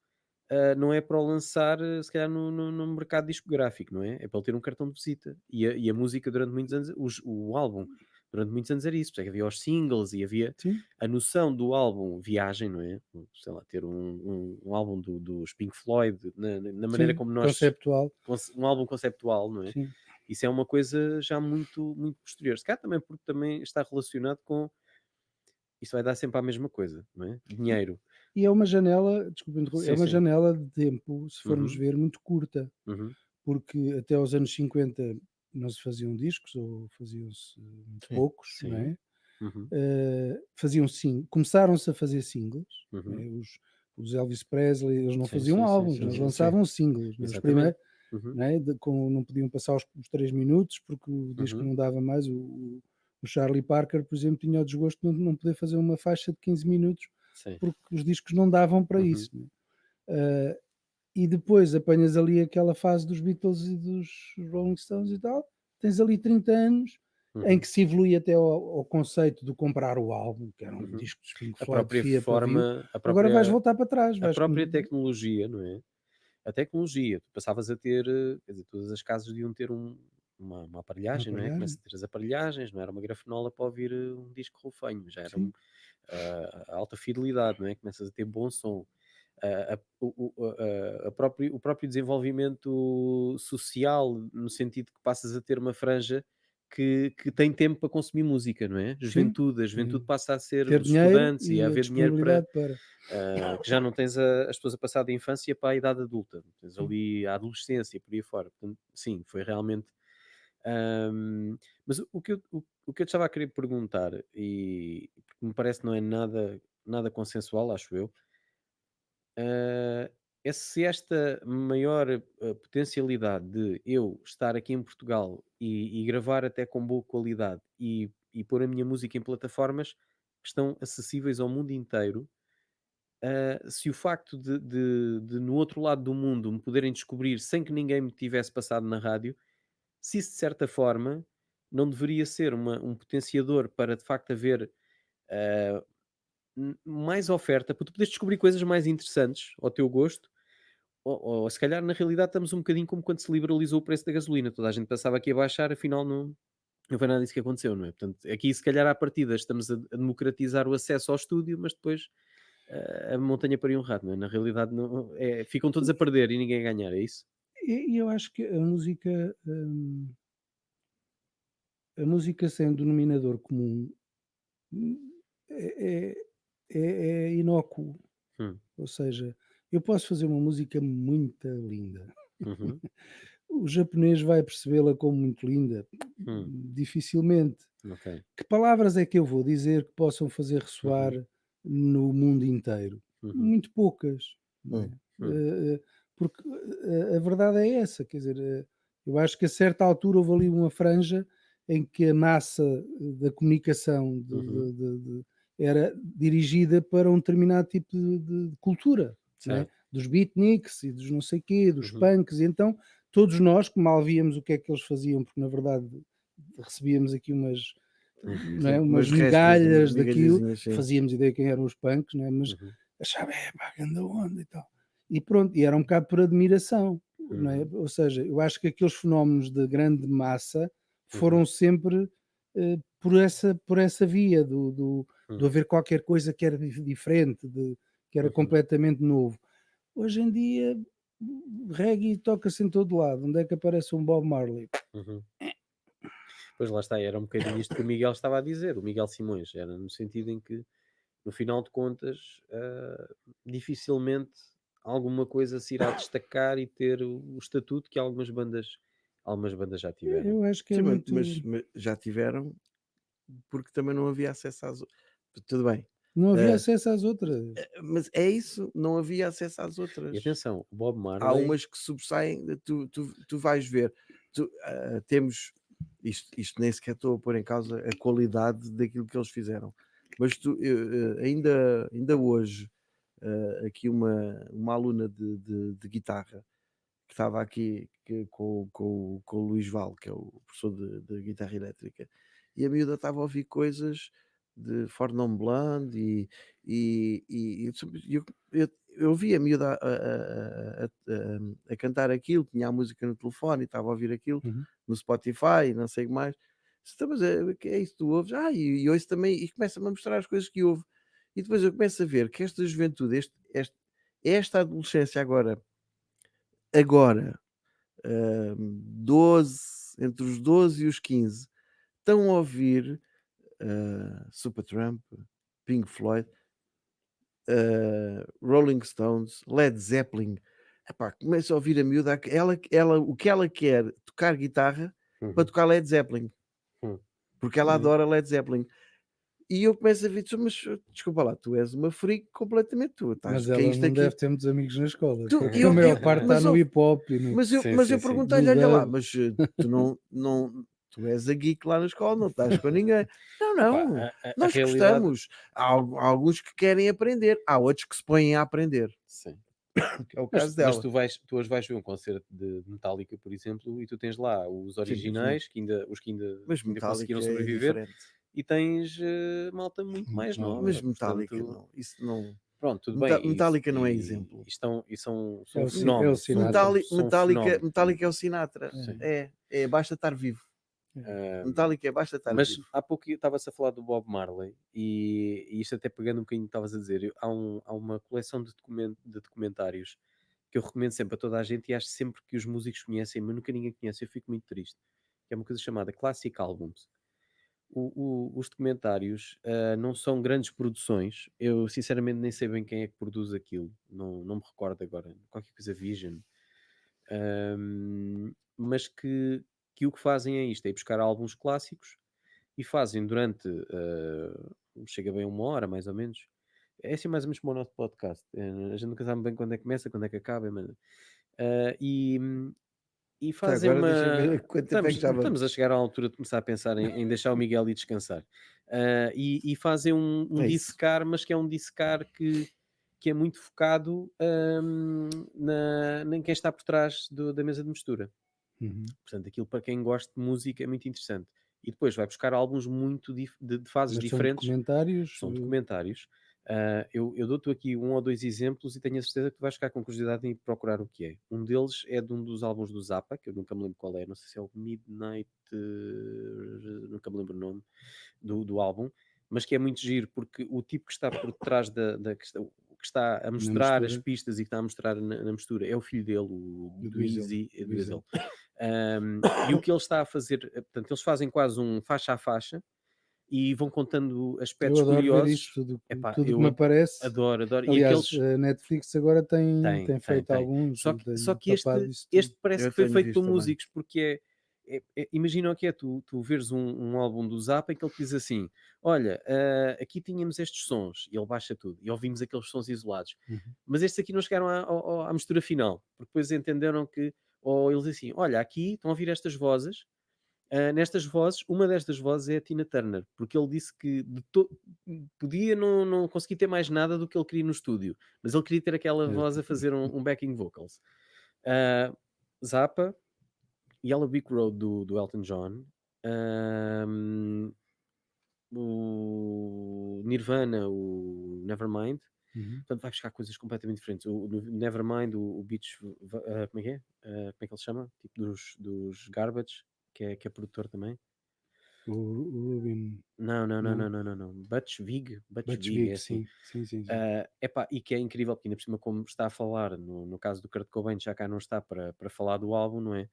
não é para o lançar, se calhar, no mercado discográfico, não é? É para ele ter um cartão de visita. E a música durante muitos anos, o álbum, durante muitos anos era isso. Porque havia os singles e havia Sim, a noção do álbum viagem, não é? Sei lá, ter um álbum dos Pink Floyd, na maneira sim, como nós. conceptual, Um álbum conceptual, não é? sim. Isso é uma coisa já muito, muito posterior. Se calhar também porque também está relacionado com. Isso vai dar sempre a mesma coisa, não é? E Dinheiro. e é uma janela, desculpa interromper, é Sim, uma sim. janela de tempo, se formos Uhum, ver, muito curta, uhum, porque até aos anos 50 não se faziam discos ou faziam-se muito Sim. poucos, não sim. é? Uhum, Faziam sim, começaram-se a fazer singles, não uhum. é? Os Elvis Presley, eles não Sim, faziam sim, sim, álbuns, sim, eles sim, sim. lançavam singles, não é? Os Exatamente. primeiros, Uhum, não é? Não podiam passar os 3 minutos, porque o disco uhum. não dava mais. O Charlie Parker, por exemplo, tinha o desgosto de não poder fazer uma faixa de 15 minutos, Sim. porque os discos não davam para Uhum, isso, não é? E depois apanhas ali aquela fase dos Beatles e dos Rolling Stones e tal, tens ali 30 anos em uhum, que se evolui até ao conceito de comprar o álbum, que era um uhum. disco dos Pink A Floyd, própria fia pavio. forma, Agora vais voltar para trás, a vais própria tecnologia, não é? A tecnologia, tu passavas a ter, quer dizer, todas as casas deviam ter uma uma aparelhagem, não é? Começa aparelhagem, a ter as aparelhagens, não era uma grafenola para ouvir um disco rufenho, já era sim. a alta fidelidade, não é? Começas a ter bom som. O próprio desenvolvimento social, no sentido que passas a ter uma franja que tem tempo para consumir música, não é? Sim, A juventude sim. passa a ser Ter os dinheiro estudantes e a e a haver dinheiro para disponibilidade para. que já não tens as pessoas a passar da infância para a idade adulta, tens Sim. ali a adolescência, por aí fora. Portanto, sim, foi realmente. Mas o que eu te estava a querer perguntar, e porque me parece que não é nada consensual, acho eu, é se esta maior potencialidade de eu estar aqui em Portugal e gravar até com boa qualidade e pôr a minha música em plataformas que estão acessíveis ao mundo inteiro, se o facto de no outro lado do mundo me poderem descobrir sem que ninguém me tivesse passado na rádio, se isso de certa forma não deveria ser um potenciador para de facto haver ah, mais oferta, para tu poderes descobrir coisas mais interessantes ao teu gosto, ou se calhar na realidade estamos um bocadinho como quando se liberalizou o preço da gasolina, toda a gente pensava que ia baixar, afinal não foi nada disso que aconteceu, não é? Portanto, aqui se calhar à partida estamos a democratizar o acesso ao estúdio, mas depois a montanha pariu um rato, não é? Na realidade não, ficam todos a perder e ninguém a ganhar, é isso? E eu acho que a música sem denominador comum é, é inócuo. Ou seja, eu posso fazer uma música muito linda. Uhum. O japonês vai percebê-la como muito linda? Dificilmente. Ok. Que palavras é que eu vou dizer que possam fazer ressoar Uhum. no mundo inteiro? Uhum. Muito poucas, não é? Porque a verdade é essa, quer dizer, eu acho que a certa altura houve ali uma franja em que a massa da comunicação era dirigida para um determinado tipo de cultura, não é? Dos beatniks e dos não sei quê, dos punks, e então todos nós que mal víamos o que é que eles faziam, porque na verdade recebíamos aqui umas, não é, umas migalhas daquilo, fazíamos ideia quem eram os punks, não é? Mas achava, pá, grande onda e tal. E pronto, e era um bocado por admiração, não é? Ou seja, eu acho que aqueles fenómenos de grande massa foram sempre por essa via do haver qualquer coisa que era diferente, que era completamente novo. Hoje em dia, reggae toca-se em todo lado. Onde é que aparece um Bob Marley? Pois lá está, era um bocadinho isto que o Miguel estava a dizer, o Miguel Simões, era no sentido em que, no final de contas, dificilmente alguma coisa se irá destacar e ter o estatuto que algumas bandas já tiveram. Eu acho que é Sim, muito. mas já tiveram porque também não havia acesso às. Tudo bem. Não havia acesso às outras. Mas é isso, não havia acesso às E outras. atenção, o Bob Há Marley. umas que sobressaem, tu vais ver. Temos isto nem sequer estou a pôr em causa a qualidade daquilo que eles fizeram, mas ainda hoje aqui uma aluna de guitarra que estava aqui com o Luís Val, que é o professor de guitarra elétrica, e a miúda estava a ouvir coisas de For Non Blonde e eu vi a miúda a cantar aquilo, tinha a música no telefone e estava a ouvir aquilo no Spotify e não sei o que mais. Disse, "Então, mas que é isso que tu ouves?" E ouço também, e começa-me a mostrar as coisas que ouve. E depois eu começo a ver que esta juventude, esta adolescência agora, 12, entre os 12 e os 15, estão a ouvir Supertramp, Pink Floyd, Rolling Stones, Led Zeppelin. Epá, começa a ouvir a miúda, o que ela quer tocar guitarra para tocar Led Zeppelin, porque ela adora Led Zeppelin. E eu começo a ver, mas desculpa lá, tu és uma freak completamente, tu estás, Mas ela não deve ter muitos amigos na escola. A maior parte está no hip hop. Mas eu perguntei-lhe, olha lá, mas tu não, tu és a geek lá na escola, não estás com ninguém. Não, nós realidade... gostamos. Há alguns que querem aprender, há outros que se põem a aprender. Sim. É o caso dela. Mas tu hoje vais ver um concerto de Metallica, por exemplo, e tu tens lá os originais, os que ainda conseguiram sobreviver, e tens malta muito mais nova. Mas Metallica não, isso não. Pronto, tudo bem. Metallica não é exemplo. E são É fenómenos. Metallica é o Sinatra. Basta estar vivo. Metallica basta estar mas vivo. Há pouco estava-se a falar do Bob Marley e isto até pegando um bocadinho que estavas a dizer, há uma coleção de documentários que eu recomendo sempre a toda a gente e acho sempre que os músicos conhecem, mas nunca ninguém conhece, eu fico muito triste, que é uma coisa chamada Classic Albums. Os documentários não são grandes produções, eu sinceramente nem sei bem quem é que produz aquilo, não me recordo agora, qualquer coisa Vision, mas que o que fazem é isto, é ir buscar álbuns clássicos e fazem durante, chega bem 1 hora mais ou menos, é assim mais ou menos como o nosso podcast, a gente nunca sabe bem quando é que começa, quando é que acaba, mas, e fazem Agora deixa uma... ver quanto tempo é que já vamos. Estamos a chegar à altura de começar a pensar em deixar o Miguel ir descansar. E fazem um É isso. dissecar, mas que é um dissecar que é muito focado em quem está por trás da mesa de mistura. Portanto, aquilo para quem gosta de música é muito interessante. E depois vai buscar álbuns muito de fases Mas diferentes. São documentários. Eu dou-te aqui 1 ou 2 exemplos e tenho a certeza que tu vais ficar com curiosidade em procurar o que é. Um deles é de um dos álbuns do Zappa, que eu nunca me lembro qual é, não sei se é o Midnight, nunca me lembro o nome do álbum, mas que é muito giro porque o tipo que está por trás que está a mostrar as pistas e que está a mostrar na mistura é o filho dele, do Easy, do Weasel. E o que ele está a fazer, portanto, eles fazem quase um faixa a faixa, e vão contando Eu aspectos adoro ver curiosos. isso, tudo Epá, que eu me aparece. adoro. E Aliás, aqueles a Netflix agora tem feito tem. alguns, Só eu que, só tenho que papado isso tudo. este parece Eu que foi tenho feito visto por também. músicos, porque imagina o que é tu veres um álbum do Zappa em que ele diz assim: olha, aqui tínhamos estes sons, e ele baixa tudo, e ouvimos aqueles sons isolados, Uhum. mas estes aqui não chegaram à mistura final, porque depois entenderam que, ou eles assim: olha, aqui estão a ouvir estas vozes. Nestas vozes, uma destas vozes é a Tina Turner, porque ele disse que podia não conseguir ter mais nada do que ele queria no estúdio, mas ele queria ter aquela voz a fazer um backing vocals. Ah, Zappa, Yellow Brick Road do Elton John, ahm, o Nirvana, o Nevermind. Uhum. Portanto, vai buscar coisas completamente diferentes. No Nevermind, o Beach, como é que é? Como é que ele se chama? Tipo dos Garbage, que é produtor também. O Rubin. Não. Butch Vig, é assim. Sim. Epá, e que é incrível, porque ainda por cima, como está a falar, no caso do Kurt Cobain, já cá não está para falar do álbum, não é?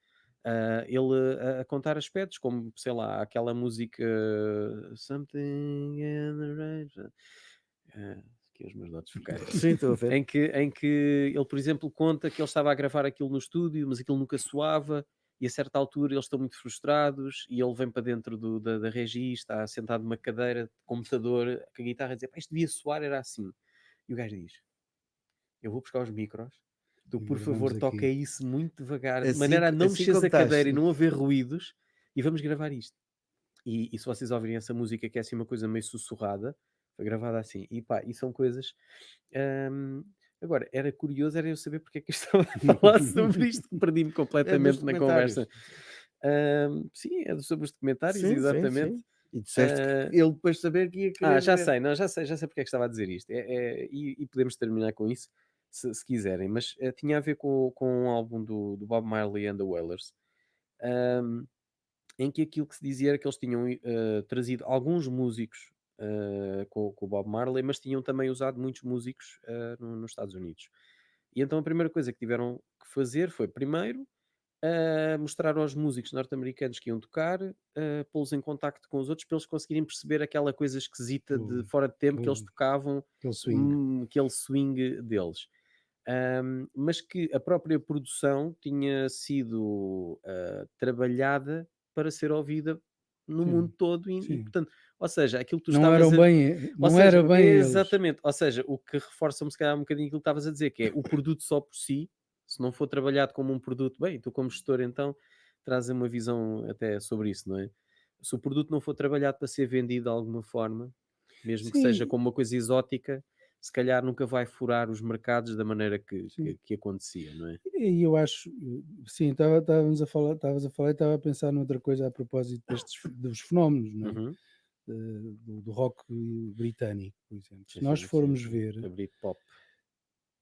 Ele a contar aspectos, como, sei lá, aquela música Something in the Rain. Aqui os meus dados focais. Sim, estou a ver. Em que ele, por exemplo, conta que ele estava a gravar aquilo no estúdio, mas aquilo nunca soava, e a certa altura eles estão muito frustrados, e ele vem para dentro da regi, está sentado numa cadeira de computador, com a guitarra, a dizer: "Pá, isto devia soar, era assim." E o gajo diz: "Eu vou buscar os micros, tu, E por gravamos favor, toca aqui. isso muito devagar, de Assim, maneira a não assim mexeres como a estás. cadeira e não haver ruídos, e vamos gravar isto." E se vocês ouvirem essa música, que é assim uma coisa meio sussurrada, foi gravada assim. E pá, e são coisas. hum, Agora, era curioso era eu saber porque é que eu estava a falar sobre isto, que perdi-me É dos completamente na documentários. conversa. Sim, é sobre os documentários, Sim. exatamente. E disseste que Ah, ele depois saber que ia querer já ver. sei, não, já sei porque é que estava a dizer isto. E podemos terminar com isso, se quiserem. Mas tinha a ver com um álbum do Bob Marley and the Wailers, hum, em que aquilo que se dizia era que eles tinham trazido alguns músicos com o Bob Marley, mas tinham também usado muitos músicos nos Estados Unidos. E então a primeira coisa que tiveram que fazer foi, primeiro, mostrar aos músicos norte-americanos que iam tocar, pô-los em contacto com os outros para eles conseguirem perceber aquela coisa esquisita de O, fora de tempo que eles o, tocavam, aquele swing. aquele swing deles. Mas que a própria produção tinha sido trabalhada para ser ouvida no mundo Sim, todo e sim. portanto, ou seja, aquilo que tu Não estavas eram a bem, ou não seja, era bem eles. exatamente, ou seja, o que reforça-me se calhar um bocadinho aquilo que estavas a dizer, que é o produto só por si, se não for trabalhado como um produto, bem, tu como gestor então traz uma visão até sobre isso, não é? Se o produto não for trabalhado para ser vendido de alguma forma, mesmo que seja Sim, como uma coisa exótica, se calhar nunca vai furar os mercados da maneira que, sim. que, que acontecia, não é? E eu acho, sim, estavas a falar e estava a pensar noutra coisa a propósito dos fenómenos, não é? Uhum. Do rock britânico, por exemplo. Se nós Sim, sim, formos sim. ver, A Britpop.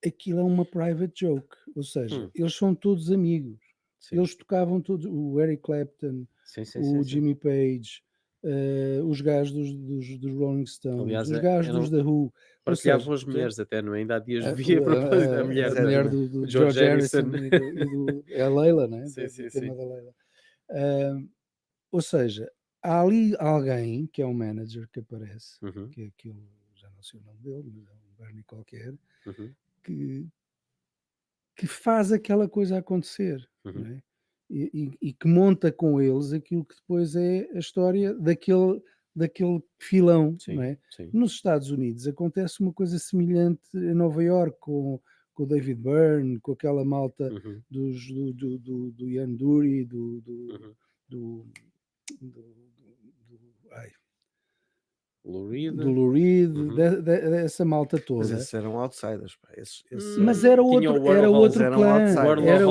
aquilo é uma private joke, ou seja, Hum, eles são todos amigos. sim. Eles tocavam todos, o Eric Clapton, Sim. o Jimmy Page, os gajos dos Rolling Stones, Aliás, os gajos dos The Who, ou seja, partilhavam as mulheres até, não é? Ainda há dias a, vi a propósito da mulher a mulher Exatamente. do George George Harrison. Harrison é a Leila, né? Sim, Do sim, tema sim. da Leila. Ou seja, há ali alguém que é um manager que aparece, Uhum, que é aquilo, já não sei o nome dele, mas é um Bernie qualquer, uhum, que, que faz aquela coisa acontecer, não uhum. é? E que monta com eles aquilo que depois é a história daquele filão, não Sim, é? sim. Nos Estados Unidos acontece uma coisa semelhante em Nova York com o David Byrne, com aquela malta Uhum, do Ian Dury, uhum. do, ai, Lou Reed. do Lou Reed, Uhum. dessa malta Mas toda. esses eram outsiders, pá. Esses Mas eram. Tinha o era Warhol. Mas outro eram clã, outsiders. era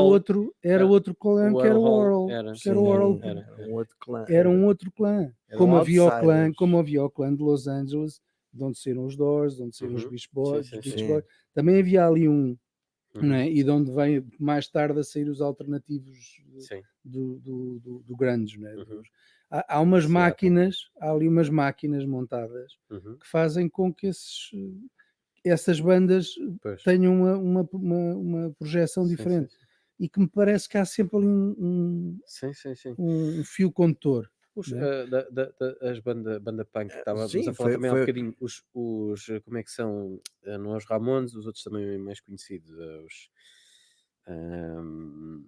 Ah, outro o clã que era o Warhol Oral, era, que era o Sim, Oral, era um outro clã. era um outro clã, Eram outsiders. como havia o clã de Los Angeles, de onde saíram os Doors, de onde saíram os Uhum. Beach Sim, Boys, sim, sim. Beach Sim. Boys. Também havia ali um, não Uhum. é? E de onde vem mais tarde a sair os alternativos Sim. do grandes, não é? Uhum. Há umas Seattle. máquinas, há ali umas máquinas montadas Uhum. que fazem com que essas bandas Pois. tenham uma projeção Sim, diferente sim. e que me parece que há sempre ali Sim. um fio condutor. As banda punk, estávamos sim, a falar também há um foi bocadinho, como é que são, não é os Ramones, os outros também mais conhecidos, ahm,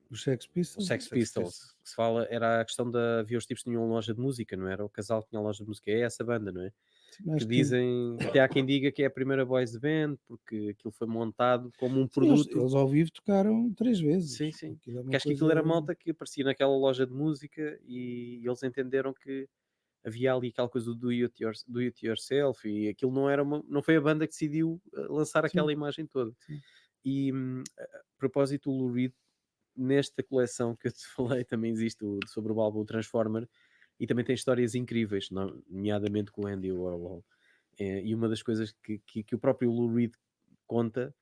Os Sex os Pistols. Sex Sex Pistols, Pistols. que se fala, era a questão havia os tipos que tinham uma loja de música, não era? O casal que tinha uma loja de música, é essa banda, não é? Sim, Que dizem, até há quem diga que é a primeira boys band, porque aquilo foi montado como um sim, eles, produto. eles ao vivo tocaram 3 vezes. Sim, sim. Aquilo é Porque uma acho que aquilo era coisa. malta que aparecia naquela loja de música e eles entenderam que havia ali aquela coisa do it yourself, e aquilo não foi a banda que decidiu lançar Sim, aquela imagem toda. sim. E a propósito, o Lou Reed, nesta coleção que eu te falei, também existe sobre o álbum Transformer, e também tem histórias incríveis, nomeadamente com o Andy Warhol. E uma das coisas que o próprio Lou Reed conta,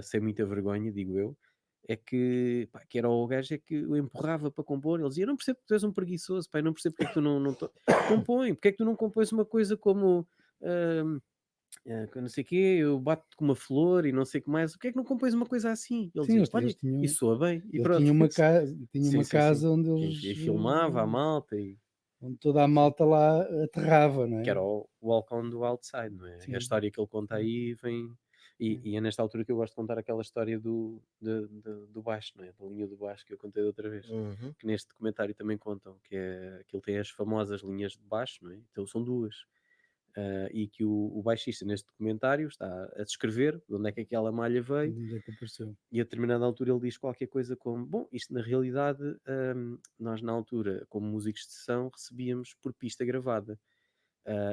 sem muita vergonha, digo eu, é que, pá, que era o gajo é que o empurrava para compor. Ele dizia: "Eu não percebo que tu és um preguiçoso, pá, eu não percebo porque é que tu não compõe, porque é que tu não compões uma coisa como que não sei o quê, eu bato com uma flor e não sei o que mais, o que é que não compões uma coisa assim?" Ele Sim, dizia: eles "Olha, tinham. isso soa bem", e Ele pronto. tinha Sim, uma sim, sim. casa onde E eles. filmava a malta, Onde toda a sim, malta lá aterrava, não que é? era o Walk on the Wild Side, não é? E a Sim, história que ele conta sim, aí vem. E, é. e é nesta altura que eu gosto de contar aquela história do baixo, não é? Da linha do baixo que eu contei da outra vez. Uhum. Que neste documentário também contam, que ele tem as famosas linhas de baixo, não é? Então são duas. E que o baixista neste documentário está a descrever de onde é que aquela malha veio, De onde é que apareceu? e a determinada altura ele diz qualquer coisa como: bom, isto na realidade, nós na altura, como músicos de sessão, recebíamos por pista gravada.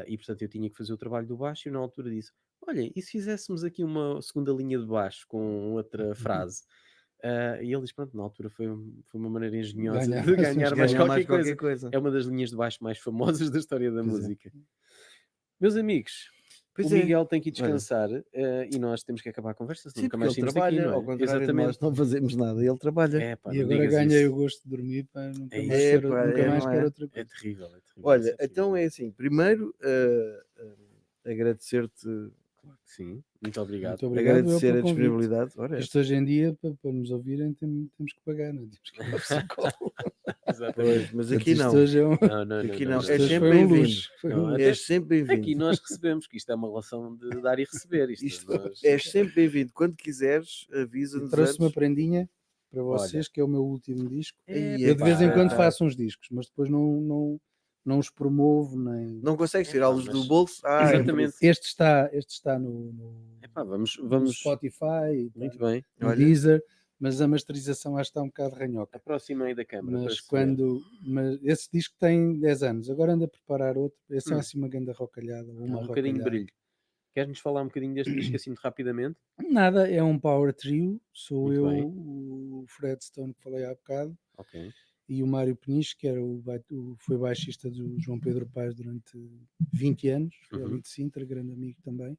E portanto eu tinha que fazer o trabalho do baixo, e na altura disse: olha, e se fizéssemos aqui uma segunda linha de baixo com outra frase? E ele diz: pronto, na altura foi uma maneira engenhosa de Ganhava-se uns ganhar mais Ganhar trocos. mais qualquer qualquer coisa. coisa. É uma das linhas de baixo mais famosas da história da Pois é. música. Meus amigos, Pois o é. Miguel tem que ir Olha, descansar, e nós temos que acabar a conversa, senão sim, nunca porque mais ele saímos daqui, trabalha, não ao é? contrário de nós, Exatamente. não fazemos nada, ele trabalha. É pá, E não agora digas ganhei isso. o gosto de dormir, pá, É É, isso. pá, nunca é, mais não quero é? outra É coisa. terrível, é terrível. Isso Olha, é terrível. então é assim, primeiro agradecer-te, Claro que sim. Muito obrigado. Muito obrigado eu agradecer pelo a convite. disponibilidade. Ora, Isto hoje em dia, para nos ouvirem, temos que pagar, não é? Temos que ir ao psicólogo. Exatamente. pois, mas Portanto, aqui isto não, hoje é um, Não, aqui não, não, não, isto és hoje não, sempre foi um bem-vindo, luxo. Foi não. um luxo. Até és sempre aqui bem-vindo. nós recebemos, que isto é uma relação de dar e receber. Isto nós... És sempre bem-vindo, quando quiseres, Eu avisa-nos trouxe uma antes. prendinha para Olha, vocês, que é o meu último disco. Aí, Eu de vez em quando epá, faço uns discos, mas depois não os promovo, nem. não consegues epá, tirá-los do mas bolso? Ah, é por exatamente. isso. Este está no Epá, vamos, no Spotify, e está muito bem. no Olha, Deezer, mas a masterização acho que está um bocado ranhoca. Aproxima aí da câmara para Mas se ver. mas esse disco tem 10 anos, agora anda a preparar outro. Esse é Hum, assim uma grande rocalhada, ou uma um bocadinho de rocalhada. brilho. Queres-nos falar um bocadinho deste disco assim muito rapidamente? Nada, é um power trio. Sou Muito eu, bem. o Fred Stone que falei há bocado, Ok. e o Mário Peniche, que era foi baixista do João Pedro Paes durante 20 anos, é ali Uhum. de Sintra, grande amigo também,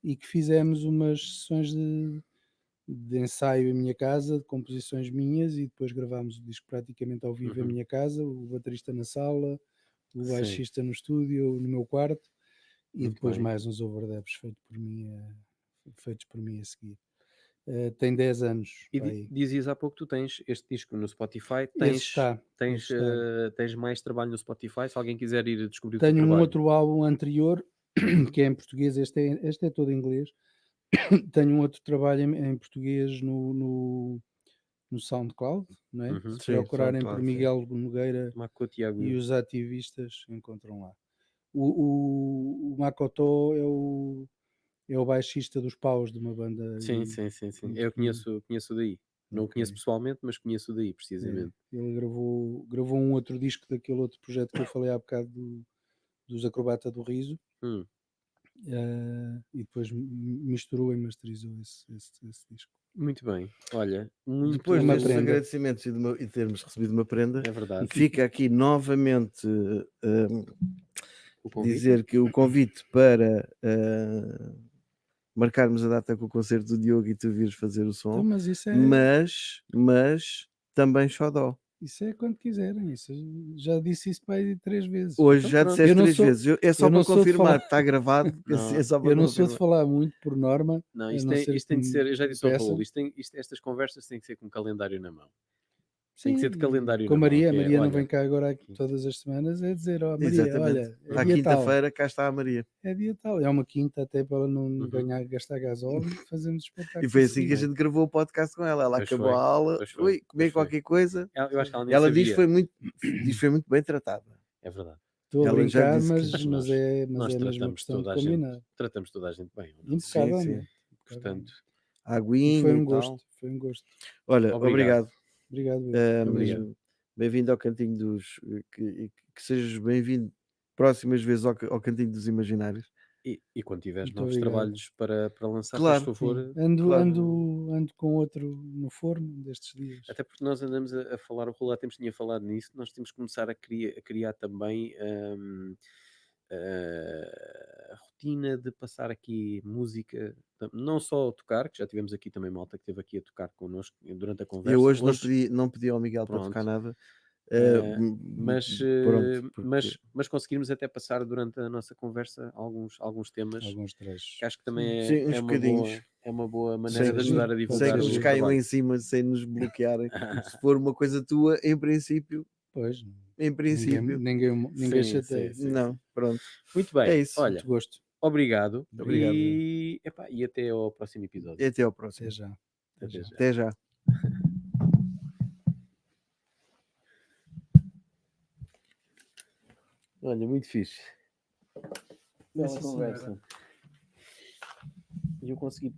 e que fizemos umas sessões de ensaio em minha casa, de composições minhas, e depois gravámos o disco praticamente ao vivo em Uhum. minha casa, o baterista na sala, o Sim, baixista no estúdio, no meu quarto, e muito depois bem. mais uns overdubs feitos por mim a seguir. Tem 10 anos. E Pá, aí. dizias há pouco que tu tens este disco no Spotify, Esse tens, está. tens mais trabalho no Spotify, se alguém quiser ir descobrir o teu Tenho um trabalho. outro álbum anterior, Uhum. que é em português, este é todo em inglês. Tenho um outro trabalho em português no SoundCloud, não é? Uhum. Se sim, procurarem por SoundCloud, sim. Miguel Nogueira Makoto e Yagu. os ativistas, encontram lá. O Makoto é o baixista dos Paus, de uma banda Sim, aí sim, sim, sim. muito Eu conhecida. conheço daí. Não o conheço Ok. pessoalmente, mas conheço daí, É, precisamente. ele gravou um outro disco daquele outro projeto que eu falei há bocado dos Acrobata do Riso, Hum, e depois misturou e masterizou esse disco. muito bem. Olha, Depois É uma destes prenda. agradecimentos e termos recebido uma prenda, é verdade. fica aqui novamente O convite. dizer que o convite para marcarmos a data com o concerto do Diogo e tu vires fazer o Então, som, mas mas também xodó. isso é quando quiserem. Isso, já disse isso para aí 3 vezes. Hoje Então já pronto. disseste Eu não 3 sou, vezes. É só eu não para sou de confirmar, falar, está gravado. Não, É só para eu não sou de confirmar. falar muito por norma, não, a isto não tem, ser isto que tem de ser, eu já me disse ao peçam. Raul, estas conversas têm que ser com um calendário na mão. Tem que ser de calendário Com a na mão, Maria, a que é, Maria não olha, vem cá agora aqui todas as semanas, é dizer, ó Maria, Exatamente. olha, À é dia tal, quinta-feira cá está a Maria. é dia tal, é uma quinta até para ela não Uhum. gastar gasóleo, fazemos E espetáculo. foi assim que a gente gravou o podcast com ela. Ela Pois acabou foi, a aula, pois foi, ui, comer pois foi. qualquer coisa. Eu acho que ela nem Ela diz que sabia. foi muito bem tratada. É verdade. Estou a Ela já brincar, disse que- mas, Mas mas nós, é, mas nós é mesmo uma tratamos questão de toda a gente, combinar. tratamos toda a gente bem. ou não? Impecavelmente. Portanto, E Aguinha foi e um tal. gosto, foi um gosto. Olha, Obrigado. Obrigado, eu. Ahm, Obrigado. Bem-vindo ao Cantinho dos... Que sejas bem-vindo próximas vezes ao Cantinho dos Imaginários. E quando tiveres Muito novos obrigado. trabalhos para lançar, Claro, por favor. Sim. Ando, claro. ando com outro no forno destes dias. Até porque nós andamos a falar, o Rolá tinha falado nisso, nós temos que começar a criar também a rotina de passar aqui música, não só tocar, que já tivemos aqui também malta que esteve aqui a tocar connosco durante a conversa. Eu hoje não pedi ao Miguel para tocar Pronto. nada. Mas Pronto, mas conseguirmos até passar durante a nossa conversa alguns temas, Alguns trechos. que acho que também Sim, uns é uma boa maneira Sem- de ajudar a sim, divulgar sem que pode nos ser. o caiam trabalho. em cima, sem nos bloquearem. Se for uma coisa tua, em princípio, Pois, princípio, ninguém Sim, chateia. sim. não, pronto. Muito bem, É isso. olha, Muito gosto. obrigado, Obrigado. e até ao próximo E episódio. até ao próximo. Até já. Até já. Até já. Olha, muito fixe. Bela Sim, conversa. senhora. E eu consegui